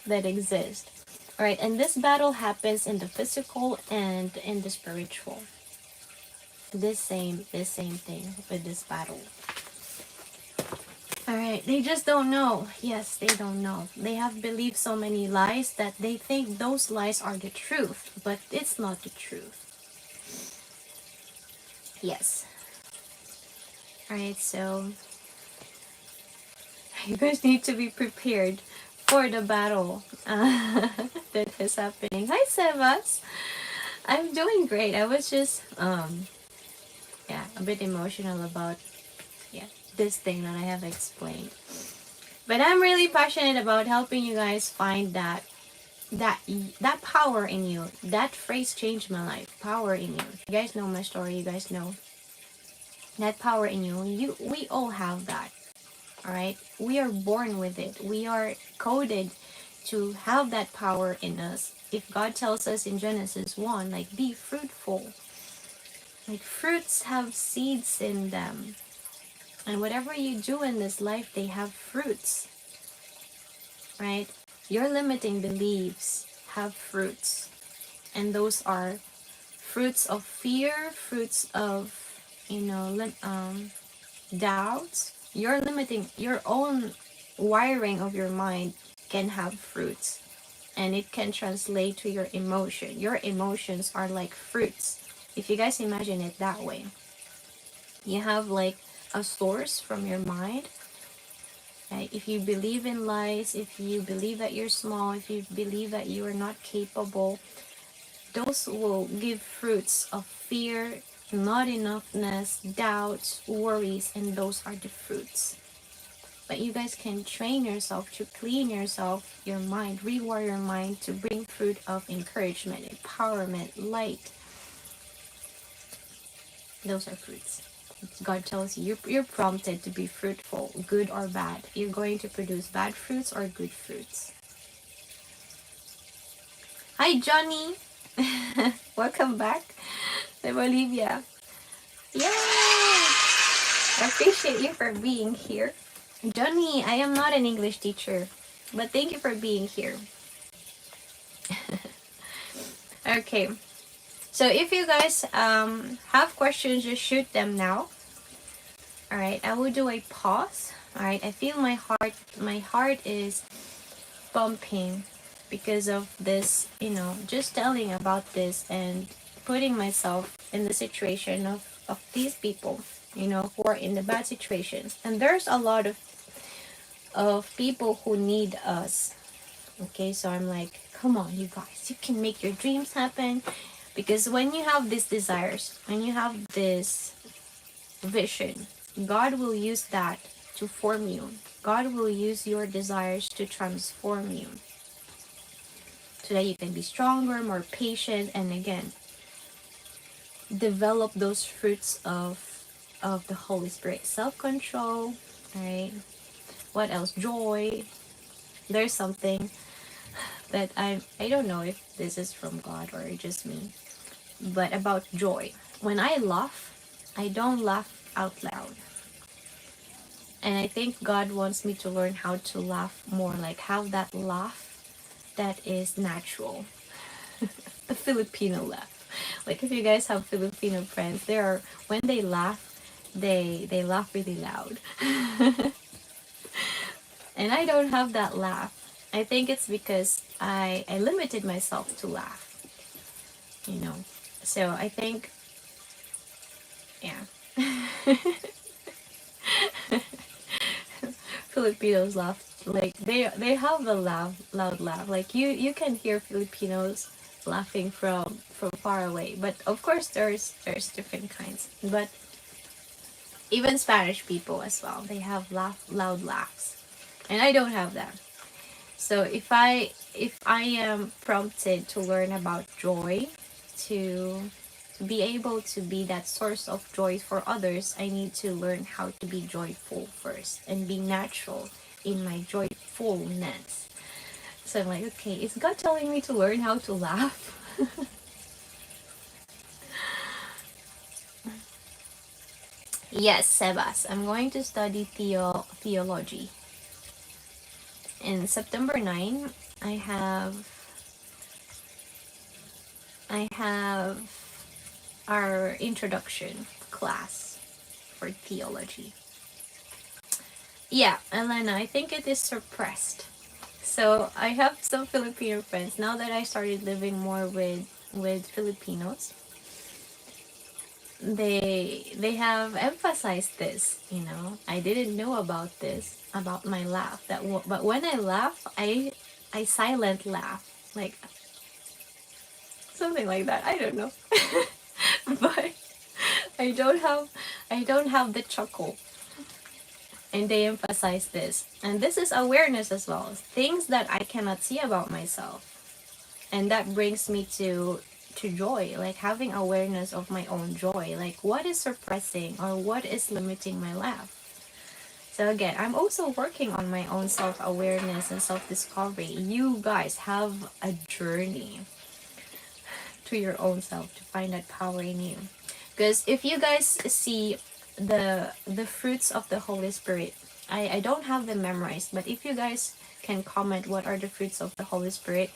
that exists. All right, and this battle happens in the physical and in the spiritual. This same thing with this battle. All right, they just don't know. Yes, they don't know. They have believed so many lies that they think those lies are the truth, but it's not the truth. Yes. All right, so you guys need to be prepared for the battle that is happening. Hi, Sebas. I'm doing great. I was just yeah, a bit emotional about this thing that I have explained. But I'm really passionate about helping you guys find that power in you. That phrase changed my life. Power in you. You guys know my story. You guys know that power in you. We all have that. All right, we are born with it. We are coded to have that power in us. If God tells us in Genesis 1, like, be fruitful, like, fruits have seeds in them, and whatever you do in this life, they have fruits, right? Your limiting beliefs have fruits, and those are fruits of fear, fruits of, doubts. Your own wiring of your mind can have fruits, and it can translate to your emotion. Your emotions are like fruits. If you guys imagine it that way, you have like a source from your mind. Right? If you believe in lies, if you believe that you're small, if you believe that you are not capable, those will give fruits of fear, not enoughness, doubts, worries, and those are the fruits. But you guys can train yourself to clean yourself, your mind, rewire your mind to bring fruit of encouragement, empowerment, light. Those are fruits. God tells you, you're prompted to be fruitful, good or bad. You're going to produce bad fruits or good fruits. Hi, Johnny. Welcome back to Bolivia. Yay! I appreciate you for being here. Johnny, I am not an English teacher, but thank you for being here. Okay, so if you guys have questions, just shoot them now. All right, I will do a pause. All right, I feel my heart is bumping because of this, just telling about this and putting myself in the situation of these people, who are in the bad situations. And there's a lot of people who need us. Okay, so I'm like, come on, you guys, you can make your dreams happen. Because when you have these desires, when you have this vision, God will use that to form you. God will use your desires to transform you so that you can be stronger, more patient, and again, develop those fruits of the Holy Spirit. Self-control, right? What else? Joy. There's something that I don't know if this is from God or just me, but about joy. When I laugh, I don't laugh out loud. And I think God wants me to learn how to laugh more, like have that laugh that is natural. The Filipino laugh. Like if you guys have Filipino friends, they are when they laugh, they laugh really loud. And I don't have that laugh. I think it's because I limited myself to laugh, you know. So I think, yeah. Filipinos laugh like they have the loud laugh. Like you can hear Filipinos laughing from far away. But of course there's different kinds. But even Spanish people as well, they have loud laughs. And I don't have that. So if I am prompted to learn about joy, to be able to be that source of joy for others, I need to learn how to be joyful first and be natural in my joyfulness. So I'm like, okay, is God telling me to learn how to laugh? Yes, Sebas, I'm going to study theology. In September 9, I have I have our introduction class for theology. Yeah, Elena, I think it is suppressed. So I have some Filipino friends now that I started living more with Filipinos. They have emphasized this. I didn't know about this about my laugh. But when I laugh, I silent laugh, like something like that. I don't know, but I don't have the chuckle. And they emphasize this. And this is awareness as well. Things that I cannot see about myself. And that brings me to joy, like having awareness of my own joy. Like what is suppressing or what is limiting my laugh? So again, I'm also working on my own self-awareness and self-discovery. You guys have a journey to your own self to find that power in you. Because if you guys see the fruits of the Holy Spirit, I don't have them memorized, but if you guys can comment what are the fruits of the Holy Spirit,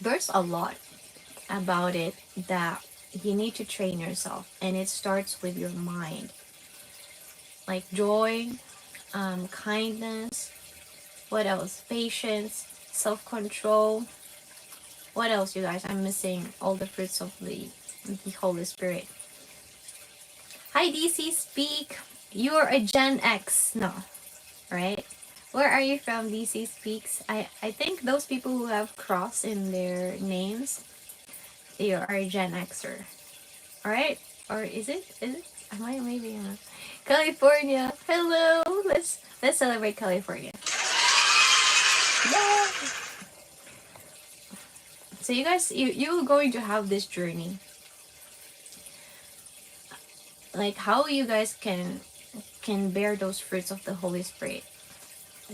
there's a lot about it that you need to train yourself, and it starts with your mind. Like joy, kindness, what else? Patience, self-control. What else, you guys? I'm missing all the fruits of the Holy Spirit. Hi, DC Speak. You're a Gen X. No, right? Where are you from, DC Speaks? I think those people who have cross in their names, they are a Gen Xer. Alright? Or is it? Is it? Am I maybe California. Hello. Let's celebrate California. Yeah. So you guys, you're going to have this journey. Like how you guys can bear those fruits of the Holy Spirit.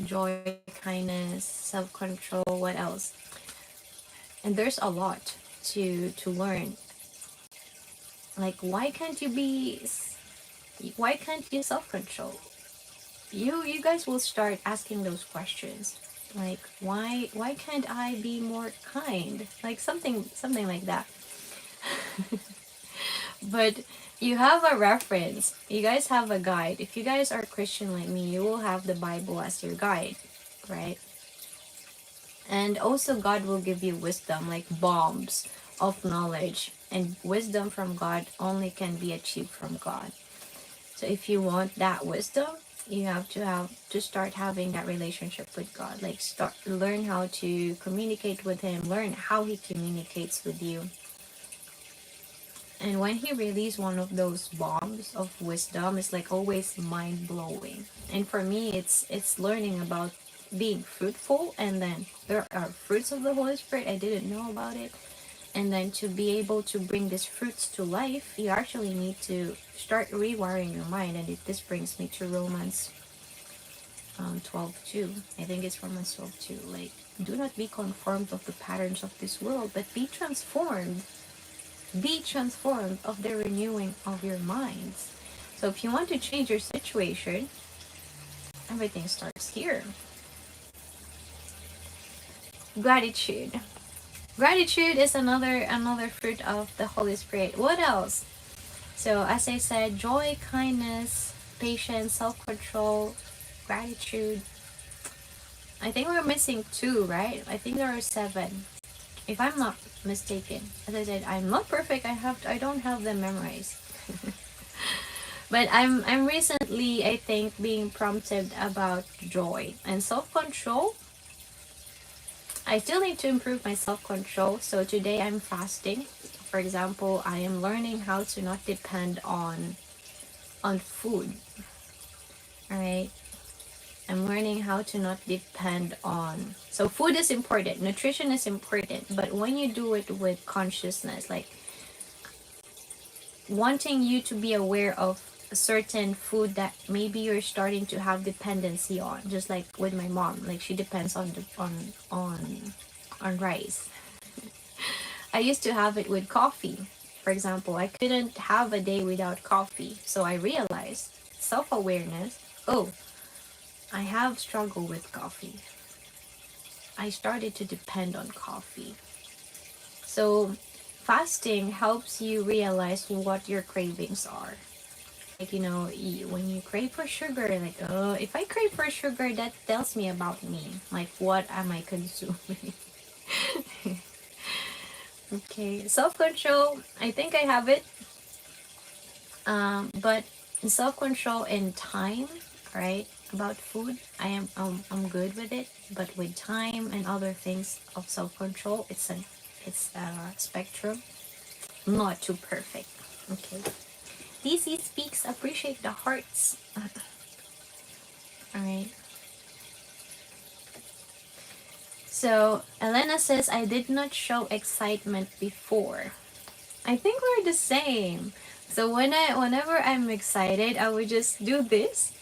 Joy, kindness, self-control, what else? And there's a lot to learn. Like why can't you self-control? You guys will start asking those questions. Like why can't I be more kind? Like something like that. But you have a reference. You guys have a guide. If you guys are Christian like me, you will have the Bible as your guide, right? And also God will give you wisdom, like bombs of knowledge. And wisdom from God only can be achieved from God. So if you want that wisdom, you have to start having that relationship with God. Like learn how to communicate with him, learn how he communicates with you. And when he released one of those bombs of wisdom, it's like always mind blowing. And for me, it's learning about being fruitful, and then there are fruits of the Holy Spirit. I didn't know about it. And then to be able to bring these fruits to life, you actually need to start rewiring your mind. And this brings me to Romans 12:2. I think it's Romans 12:2. Like Do not be conformed of the patterns of this world, but be transformed. Be transformed of the renewing of your minds. So if you want to change your situation, everything starts here. Gratitude. Gratitude is another fruit of the Holy Spirit. What else? So as I said, joy, kindness, patience, self-control, gratitude. I think we're missing 2, right? I think there are 7, if I'm not mistaken. As I said, I'm not perfect. I don't have them memorized. But I'm recently, I think, being prompted about joy and self-control. I still need to improve my self-control. So today I'm fasting. For example, I am learning how to not depend on food. All right. I'm learning how to not depend on. So food is important, nutrition is important, but when you do it with consciousness, like wanting you to be aware of a certain food that maybe you're starting to have dependency on, just like with my mom, like she depends on on rice. I used to have it with coffee. For example, I couldn't have a day without coffee. So I realized self-awareness. Oh, I have struggled with coffee. I started to depend on coffee. So fasting helps you realize what your cravings are. Like, when you crave for sugar, like, oh, if I crave for sugar, that tells me about me. Like, what am I consuming? Okay, self-control, I think I have it. But self-control and time, right? About food, I'm good with it. But with time and other things of self-control, it's a spectrum, not too perfect. Okay. DC speaks, appreciate the hearts. All right. So Elena says, I did not show excitement before. I think we're the same. So whenever I'm excited, I would just do this,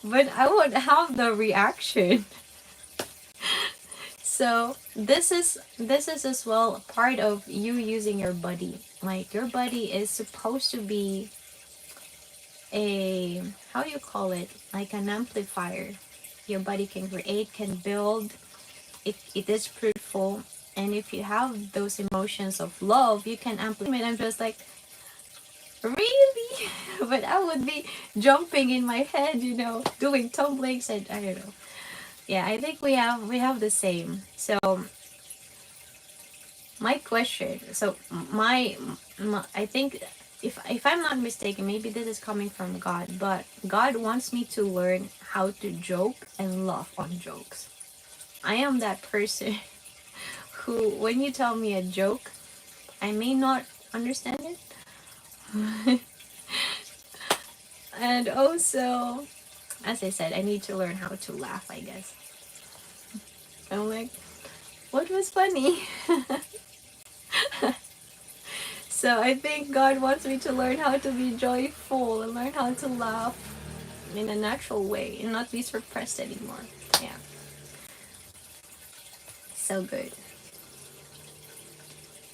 but I won't have the reaction. So this is as well part of you using your body. Like your body is supposed to be a, how do you call it? Like an amplifier. Your body can create, can build. It is fruitful, and if you have those emotions of love, you can amplify it. I'm just like, really? But I would be jumping in my head, doing tumblings, and I don't know. Yeah, I think we have the same. So my question, so my I think, if I'm not mistaken, maybe this is coming from God, but God wants me to learn how to joke and laugh on jokes. I am that person who, when you tell me a joke, I may not understand it. And also, as I said, I need to learn how to laugh, I guess. I'm like, what was funny? So I think God wants me to learn how to be joyful and learn how to laugh in a natural way and not be suppressed anymore. Yeah. So good.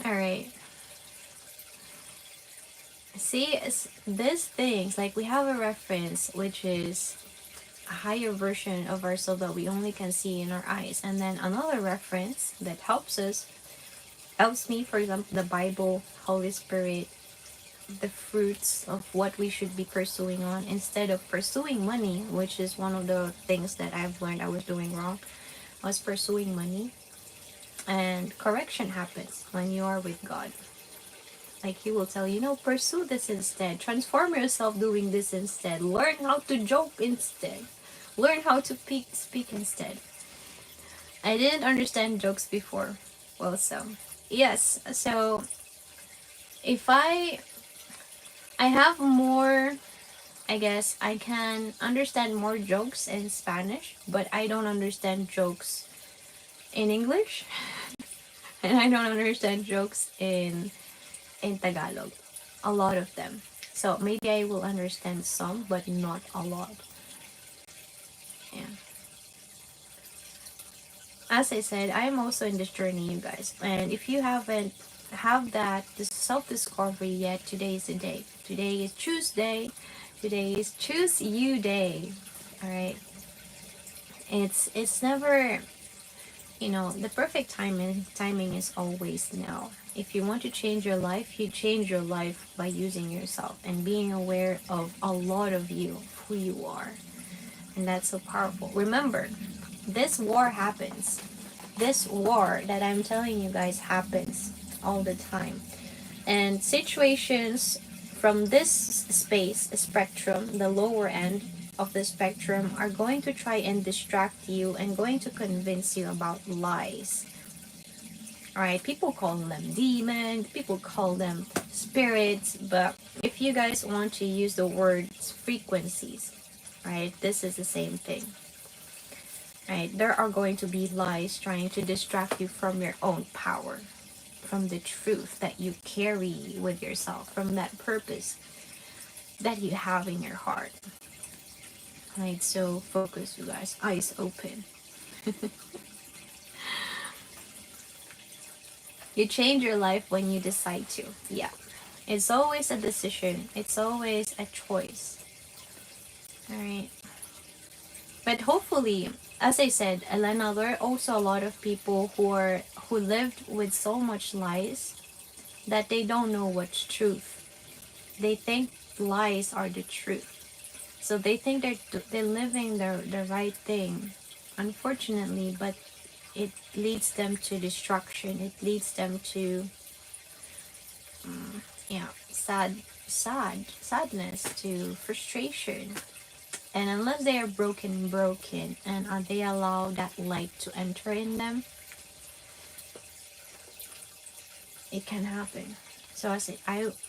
Alright. See, these things, like we have a reference, which is a higher version of ourselves that we only can see in our eyes. And then another reference that helps me, for example, the Bible, Holy Spirit, the fruits of what we should be pursuing on instead of pursuing money, which is one of the things that I've learned I was doing wrong. I was pursuing money, and correction happens when you are with God. Like he will tell you, pursue this instead, transform yourself doing this instead, learn how to joke instead, learn how to speak instead. I didn't understand jokes before. Well, so yes, so if I have more, I guess I can understand more jokes in Spanish, but I don't understand jokes in English, and I don't understand jokes in Tagalog. A lot of them. So maybe I will understand some, but not a lot. Yeah. as I said, I am also in this journey, you guys. And if you haven't have that this self-discovery yet, today is the day. Today is Tuesday. Today is Choose You Day. All right. It's never, the perfect timing is always now. If you want to change your life, you change your life by using yourself and being aware of a lot of you, who you are. And that's so powerful. Remember, this war happens. This war that I'm telling you guys happens all the time. And situations from this space, spectrum, the lower end of the spectrum, are going to try and distract you and going to convince you about lies. Alright, people call them demons, people call them spirits, but if you guys want to use the words frequencies, right, this is the same thing. Right, there are going to be lies trying to distract you from your own power, from the truth that you carry with yourself, from that purpose that you have in your heart. Right, so focus, you guys, eyes open. You change your life when you decide to. Yeah, it's always a decision, it's always a choice. All right, but hopefully, as I said, Elena, there are also a lot of people who lived with so much lies that they don't know what's truth. They think lies are the truth. So they think they're living the right thing, unfortunately, but it leads them to destruction. It leads them to sadness, to frustration. And unless they are broken, and they allow that light to enter in them, it can happen. So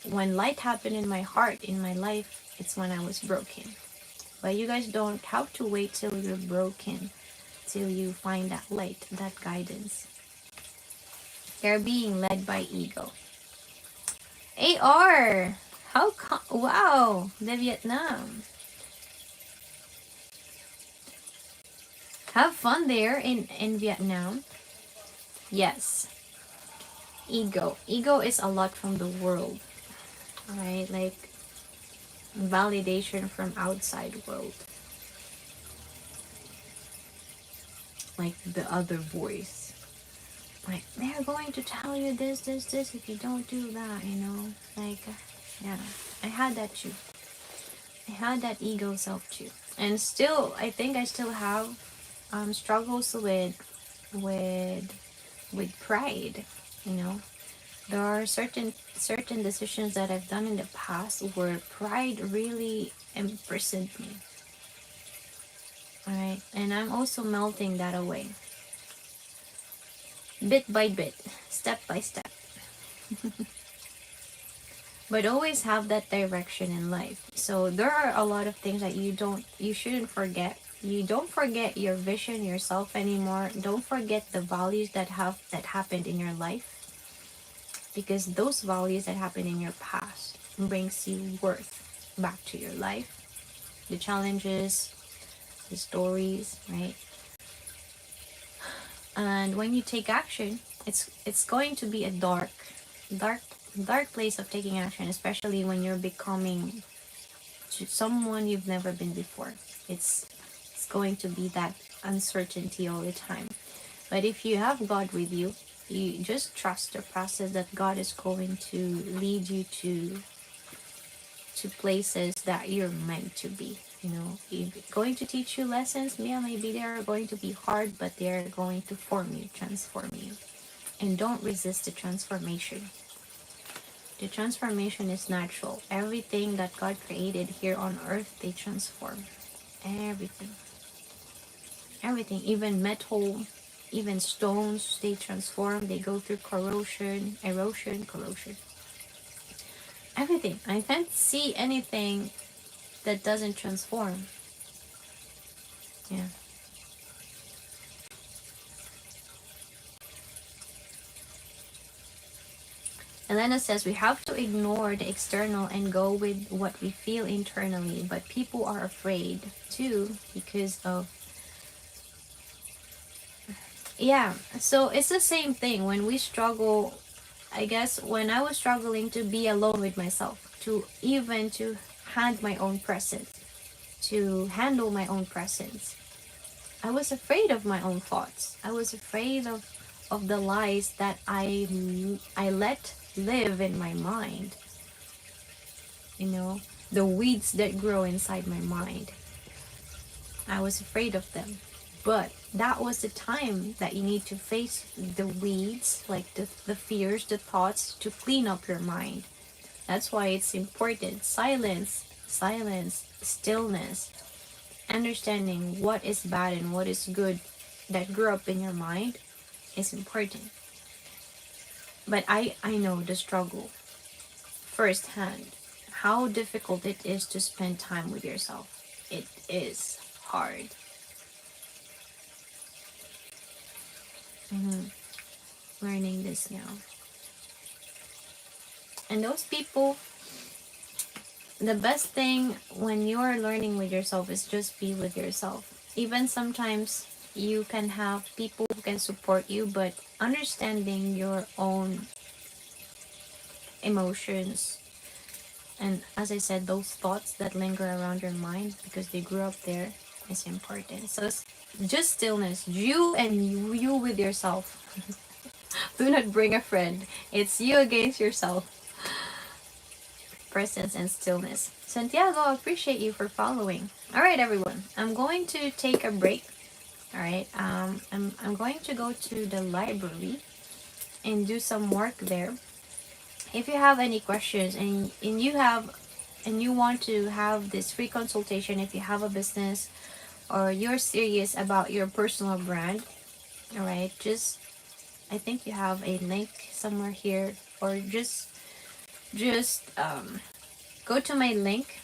when light happened in my heart, in my life, it's when I was broken. But you guys don't have to wait till you're broken, till you find that light, that guidance. You're being led by ego. AR! Wow! The Vietnam. Have fun there in Vietnam. Yes. Ego. Ego is a lot from the world. Alright? Like validation from outside world. Like the other voice. Like, they're going to tell you this if you don't do that, Like, yeah. I had that too. I had that ego self too. And still, I think I still have struggles with pride, There are certain decisions that I've done in the past where pride really imprisoned me. Alright, and I'm also melting that away. Bit by bit, step by step. But always have that direction in life. So there are a lot of things that you shouldn't forget. You don't forget your vision, yourself anymore. Don't forget the values that happened in your life. Because those values that happened in your past brings you worth back to your life. The challenges, the stories, right? And when you take action, it's going to be a dark place of taking action, especially when you're becoming to someone you've never been before. It's going to be that uncertainty all the time. But if you have God with you, you just trust the process that God is going to lead you to places that you're meant to be. He's going to teach you lessons. Yeah, maybe they are going to be hard, but they are going to form you, transform you. And don't resist the transformation. The transformation is natural. Everything that God created here on earth, they transform. Everything. Everything, even metal, even stones, they transform. They go through corrosion. Everything. I can't see anything that doesn't transform. Yeah. Elena says we have to ignore the external and go with what we feel internally, but people are afraid too because of Yeah, so it's the same thing when we struggle. I guess when I was struggling to be alone with myself, to even to hand my own presence, to handle my own presence, I was afraid of my own thoughts. I was afraid of the lies that I let live in my mind, you know, the weeds that grow inside my mind. I was afraid of them. But that was the time that you need to face the weeds, like the fears, the thoughts, to clean up your mind. That's why it's important. Silence, stillness, understanding what is bad and what is good that grew up in your mind is important. But I know the struggle firsthand, how difficult it is to spend time with yourself. It is hard. Mhm. Learning this now. And those people, the best thing when you're learning with yourself is just be with yourself. Even sometimes you can have people who can support you, but understanding your own emotions, and as I said, those thoughts that linger around your mind because they grew up there, is important. So it's just stillness, you and you with yourself. Do not bring a friend. It's you against yourself. Presence and stillness. Santiago, I appreciate you for following. All right, everyone. I'm going to take a break. All right. I'm going to go to the library and do some work there. If you have any questions and you want to have this free consultation, if you have a business or you're serious about your personal brand, all right, just I think you have a link somewhere here, or just go to my link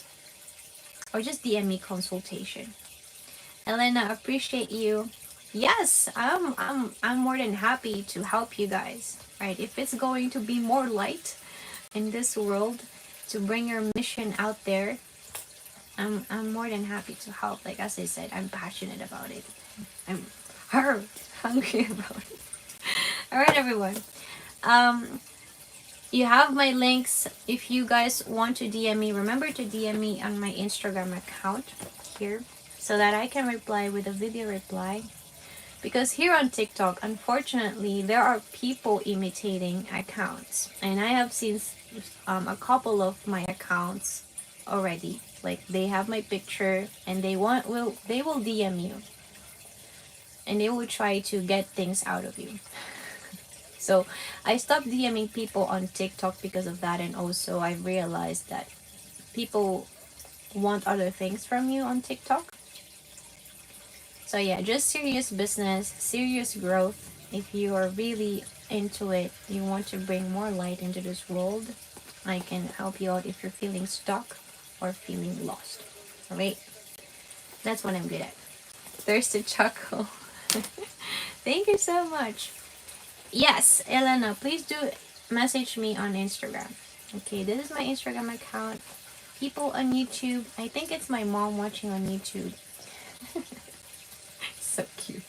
or just DM me consultation. Elena, appreciate you. Yes, I'm more than happy to help you guys. Right? If it's going to be more light in this world to bring your mission out there, I'm more than happy to help. Like as I said, I'm passionate about it. I'm hungry about it. All right, everyone. Um, you have my links. If you guys want to DM me, remember to DM me on my Instagram account here so that I can reply with a video reply. Because here on TikTok, unfortunately, there are people imitating accounts, and I have seen a couple of my accounts already. Like they have my picture, and they will DM you, and they will try to get things out of you. So I stopped DMing people on TikTok because of that, and also I realized that people want other things from you on TikTok. So yeah, just serious business, serious growth. If you are really into it, you want to bring more light into this world, I can help you out if you're feeling stuck or feeling lost. Alright? That's what I'm good at. Thirsty chuckle. Thank you so much. Yes, Elena, please do message me on Instagram. Okay, this is my Instagram account. People on YouTube, I think it's my mom watching on YouTube. So cute.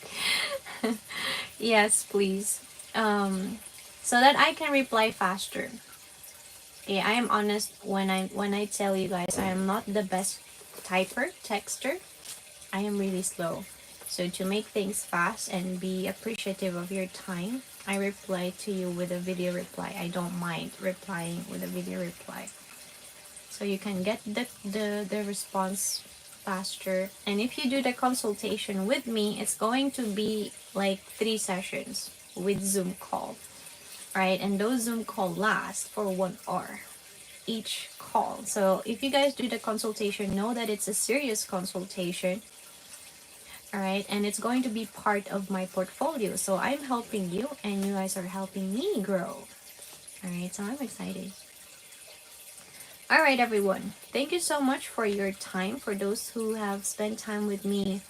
Yes, please. So that I can reply faster. Okay, I am honest when I tell you guys I am not the best texter. I am really slow. So to make things fast and be appreciative of your time, I reply to you with a video reply. I don't mind replying with a video reply. So you can get the response faster. And if you do the consultation with me, it's going to be like 3 sessions with Zoom call. Right? And those Zoom call last for 1 hour each call. So if you guys do the consultation, know that it's a serious consultation. All right, and it's going to be part of my portfolio. So I'm helping you and you guys are helping me grow. All right, so I'm excited. All right, everyone. Thank you so much for your time. For those who have spent time with me,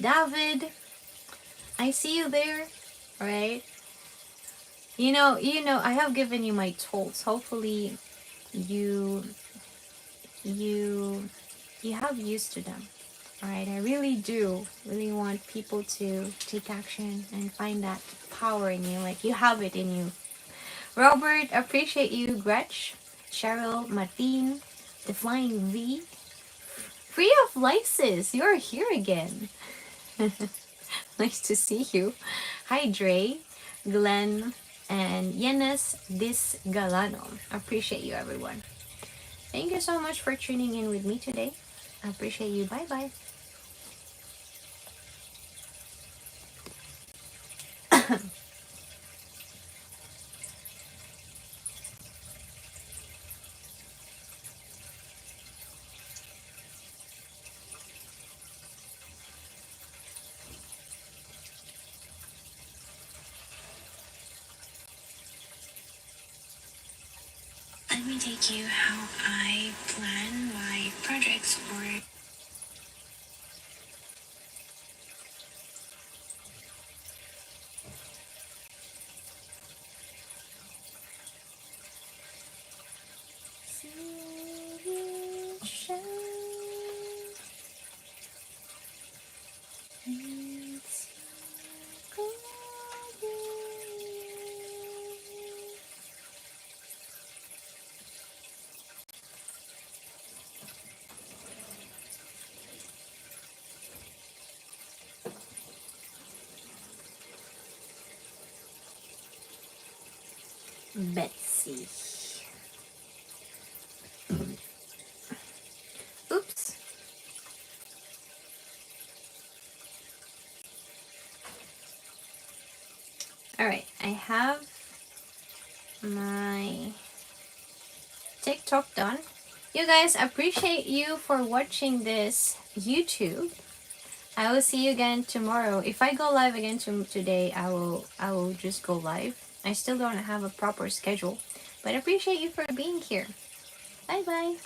David, I see you there. All right. I have given you my tools. Hopefully, you you you have used to them. All right, I really do really want people to take action and find that power in you, like you have it in you. Robert, appreciate you. Gretch, Cheryl, Martin, the Flying V. Free of Lysis, you're here again. Nice to see you. Hi, Dre, Glenn, and Yenes Disgalano. Appreciate you, everyone. Thank you so much for tuning in with me today. I appreciate you. Bye bye. Let me take you how I plan my projects or Betsy. Oops. Alright, I have my TikTok done. You guys, appreciate you for watching this YouTube. I will see you again tomorrow. If I go live again today, I will just go live. I still don't have a proper schedule, but I appreciate you for being here. Bye bye.